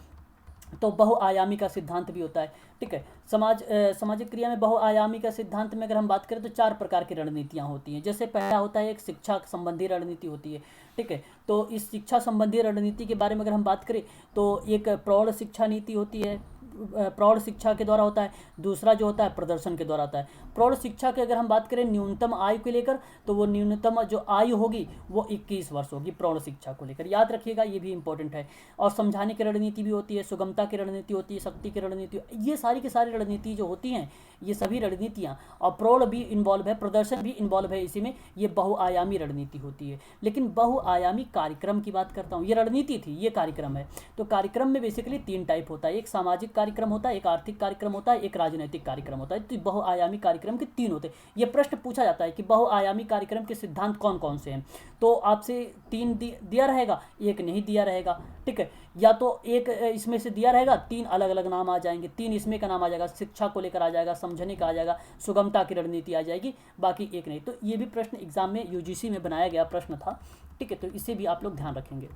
तो बहुआयामी का सिद्धांत भी होता है, ठीक है। सामाजिक क्रिया में बहुआयामी का सिद्धांत में अगर हम बात करें तो 4 प्रकार की रणनीतियाँ होती हैं। जैसे पहला होता है एक शिक्षा संबंधी रणनीति होती है, ठीक है। तो इस शिक्षा संबंधी रणनीति के बारे में अगर हम बात करें तो एक प्रौढ़ शिक्षा नीति होती है, प्रौढ़ शिक्षा के द्वारा होता है। दूसरा जो होता है प्रदर्शन के द्वारा होता है। प्रौढ़ शिक्षा की अगर हम बात करें न्यूनतम आयु को लेकर, तो वो न्यूनतम जो आयु होगी वो 21 वर्ष होगी प्रौढ़ शिक्षा को लेकर, याद रखिएगा, ये भी इंपॉर्टेंट है। और समझाने की रणनीति भी होती है, सुगमता की रणनीति होती है, शक्ति की रणनीति, ये सारी की सारी रणनीति जो होती हैं, ये सभी रणनीतियाँ, और प्रौढ़ भी इन्वॉल्व है, प्रदर्शन भी इन्वॉल्व है इसी में, ये बहुआयामी रणनीति होती है। लेकिन बहुआयामी कार्यक्रम की बात करता हूँ, ये रणनीति थी, ये कार्यक्रम है। तो कार्यक्रम में बेसिकली 3 टाइप होता है, एक सामाजिक कार्यक्रम होता है, एक आर्थिक कार्यक्रम होता है, एक राजनीतिक कार्यक्रम होता है। तो बहुआयामी कार्यक्रम के 3 होते हैं। ये प्रश्न पूछा जाता है कि बहुआयामी कार्यक्रम के सिद्धांत कौन कौन से हैं, तो आपसे 3 दिया रहेगा, एक नहीं दिया रहेगा, ठीक है। या तो एक इसमें से दिया रहेगा, 3 अलग अलग नाम आ जाएंगे, 3 इसमें का नाम आ जाएगा, शिक्षा को लेकर आ जाएगा, समझने का आ जाएगा, सुगमता की रणनीति आ जाएगी, बाकी एक नहीं। तो ये भी प्रश्न एग्जाम में यूजीसी में बनाया गया प्रश्न था, ठीक है। तो इसे भी आप लोग ध्यान रखेंगे।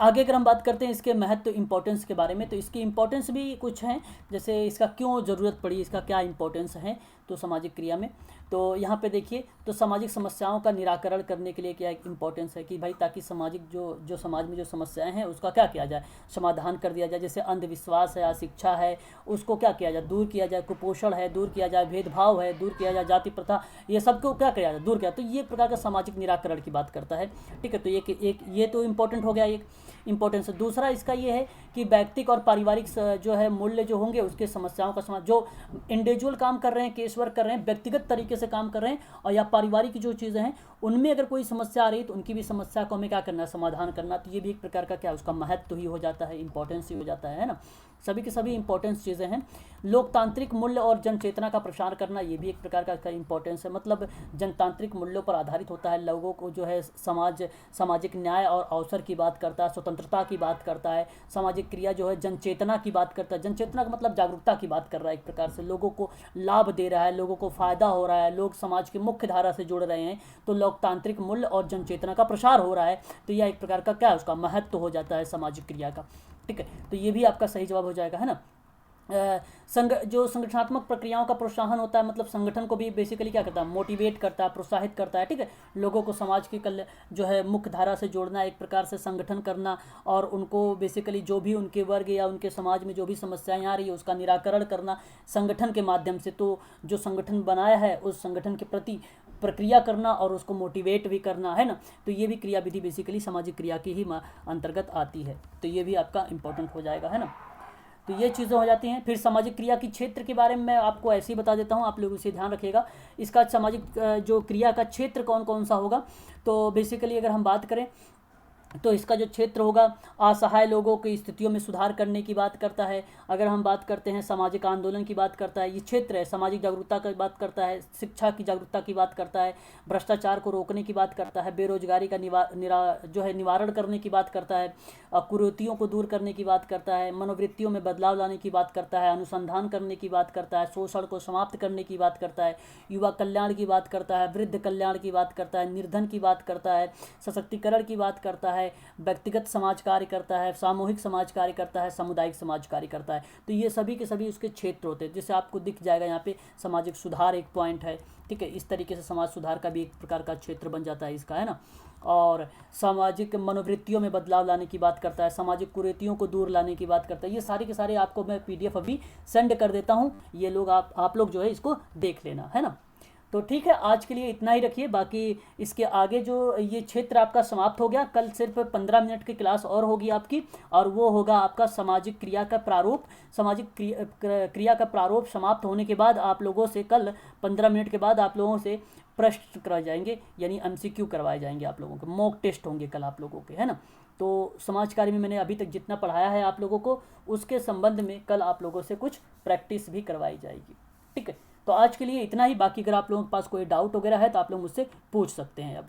आगे अगर हम बात करते हैं इसके महत्व इंपॉर्टेंस के बारे में, तो इसकी इंपॉर्टेंस भी कुछ हैं, जैसे इसका क्यों ज़रूरत पड़ी, इसका क्या इंपॉर्टेंस है तो सामाजिक क्रिया में। तो यहाँ पे देखिए, तो सामाजिक समस्याओं का निराकरण करने के लिए क्या एक इंपॉर्टेंस है कि भाई ताकि सामाजिक जो समाज में जो समस्याएं हैं उसका क्या किया जाए, समाधान कर दिया जाए। जैसे अंधविश्वास है, अशिक्षा है, उसको क्या किया जाए, दूर किया जाए। कुपोषण है, दूर किया जाए। भेदभाव है, दूर किया जाए। जाति प्रथा, ये सबको क्या किया जाए, दूर किया। तो ये प्रकार का सामाजिक निराकरण की बात करता है, ठीक है। तो ये तो इम्पोर्टेंट हो गया, एक इंपॉर्टेंस। दूसरा इसका ये है कि व्यक्तिक और पारिवारिक जो है मूल्य जो होंगे उसके समस्याओं का समाधान, जो इंडिविजुअल काम कर रहे हैं, केस वर्क कर रहे हैं, व्यक्तिगत तरीके से काम कर रहे हैं, और या पारिवारिक जो चीज़ें हैं उनमें अगर कोई समस्या आ रही है तो उनकी भी समस्या को हमें क्या करना है, समाधान करना। तो ये भी एक प्रकार का क्या उसका महत्व ही हो जाता है, इंपॉर्टेंस ही हो जाता है ना। सभी के सभी इंपॉर्टेंस चीज़ें हैं। लोकतांत्रिक मूल्य और जनचेतना का प्रसार करना, ये भी एक प्रकार का इंपॉर्टेंस है। मतलब जनतांत्रिक मूल्यों पर आधारित होता है, लोगों को जो है सामाजिक न्याय और अवसर की बात करता है, स्वतंत्रता की बात करता है। सामाजिक क्रिया जो है जनचेतना की बात करता है। जनचेतना का मतलब जागरूकता की बात कर रहा है, एक प्रकार से लोगों को लाभ दे रहा है, लोगों को फ़ायदा हो रहा है, लोग समाज की मुख्य धारा से जुड़ रहे हैं, तो लोकतांत्रिक मूल्य और जनचेतना का प्रसार हो रहा है। तो यह एक प्रकार का क्या है, उसका महत्व हो जाता है सामाजिक क्रिया का, ठीक है। तो ये भी आपका सही जवाब हो जाएगा, है ना। जो संगठनात्मक प्रक्रियाओं का प्रोत्साहन होता है, मतलब संगठन को भी बेसिकली क्या करता है, मोटिवेट करता है, प्रोत्साहित करता है, ठीक है। लोगों को समाज की जो है मुख्य धारा से जोड़ना, एक प्रकार से संगठन करना, और उनको बेसिकली जो भी उनके वर्ग या उनके समाज में जो भी समस्याएं आ रही है उसका निराकरण करना संगठन के माध्यम से। तो जो संगठन बनाया है उस संगठन के प्रति प्रक्रिया करना और उसको मोटिवेट भी करना, है ना। तो ये भी क्रियाविधि बेसिकली सामाजिक क्रिया की ही अंतर्गत आती है। तो ये भी आपका इंपॉर्टेंट हो जाएगा, है ना। तो ये चीज़ें हो जाती हैं। फिर सामाजिक क्रिया की क्षेत्र के बारे में मैं आपको ऐसे ही बता देता हूँ, आप लोग इसे ध्यान रखिएगा। इसका सामाजिक जो क्रिया का क्षेत्र कौन कौन सा होगा, तो बेसिकली अगर हम बात करें तो इसका जो क्षेत्र होगा असहाय लोगों की स्थितियों में सुधार करने की बात करता है। अगर हम बात करते हैं सामाजिक आंदोलन की बात करता है, ये क्षेत्र है सामाजिक जागरूकता की बात करता है, शिक्षा की जागरूकता की बात करता है, भ्रष्टाचार को रोकने की बात करता है, बेरोजगारी का निवारण करने की बात करता है, कुरीतियों को दूर करने की बात करता है, मनोवृत्तियों में बदलाव लाने की बात करता है, अनुसंधान करने की बात करता है, शोषण को समाप्त करने की बात करता है, युवा कल्याण की बात करता है, वृद्ध कल्याण की बात करता है, निर्धन की बात करता है, सशक्तिकरण की बात करता है, व्यक्तिगत समाज कार्य करता है, सामूहिक समाज कार्य करता है, सामुदायिक समाज कार्य करता है। तो ये सभी के सभी उसके क्षेत्र होते हैं, जैसे आपको दिख जाएगा यहाँ पे सामाजिक सुधार एक पॉइंट है, ठीक है। इस तरीके से समाज सुधार का भी एक प्रकार का क्षेत्र बन जाता है इसका, है ना। और सामाजिक मनोवृत्तियों में बदलाव लाने की बात करता है, सामाजिक कुरीतियों को दूर लाने की बात करता है। ये सारे के सारे आपको मैं पीडीएफ अभी सेंड कर देता हूँ, ये लोग आप लोग जो है इसको देख लेना, है ना। तो ठीक है, आज के लिए इतना ही रखिए, बाकी इसके आगे जो ये क्षेत्र आपका समाप्त हो गया। कल सिर्फ 15 मिनट की क्लास और होगी आपकी, और वो होगा आपका सामाजिक क्रिया का प्रारूप। सामाजिक क्रिया का प्रारूप समाप्त होने के बाद आप लोगों से कल 15 मिनट के बाद आप लोगों से प्रश्न करवाए जाएंगे, यानी एमसीक्यू करवाए जाएंगे आप लोगों के, मॉक टेस्ट होंगे कल आप लोगों के, है ना। तो समाज कार्य में मैंने अभी तक जितना पढ़ाया है आप लोगों को, उसके संबंध में कल आप लोगों से कुछ प्रैक्टिस भी करवाई जाएगी, ठीक है। तो आज के लिए इतना ही, बाकी अगर आप लोगों के पास कोई डाउट वगैरह है तो आप लोग मुझसे पूछ सकते हैं अब।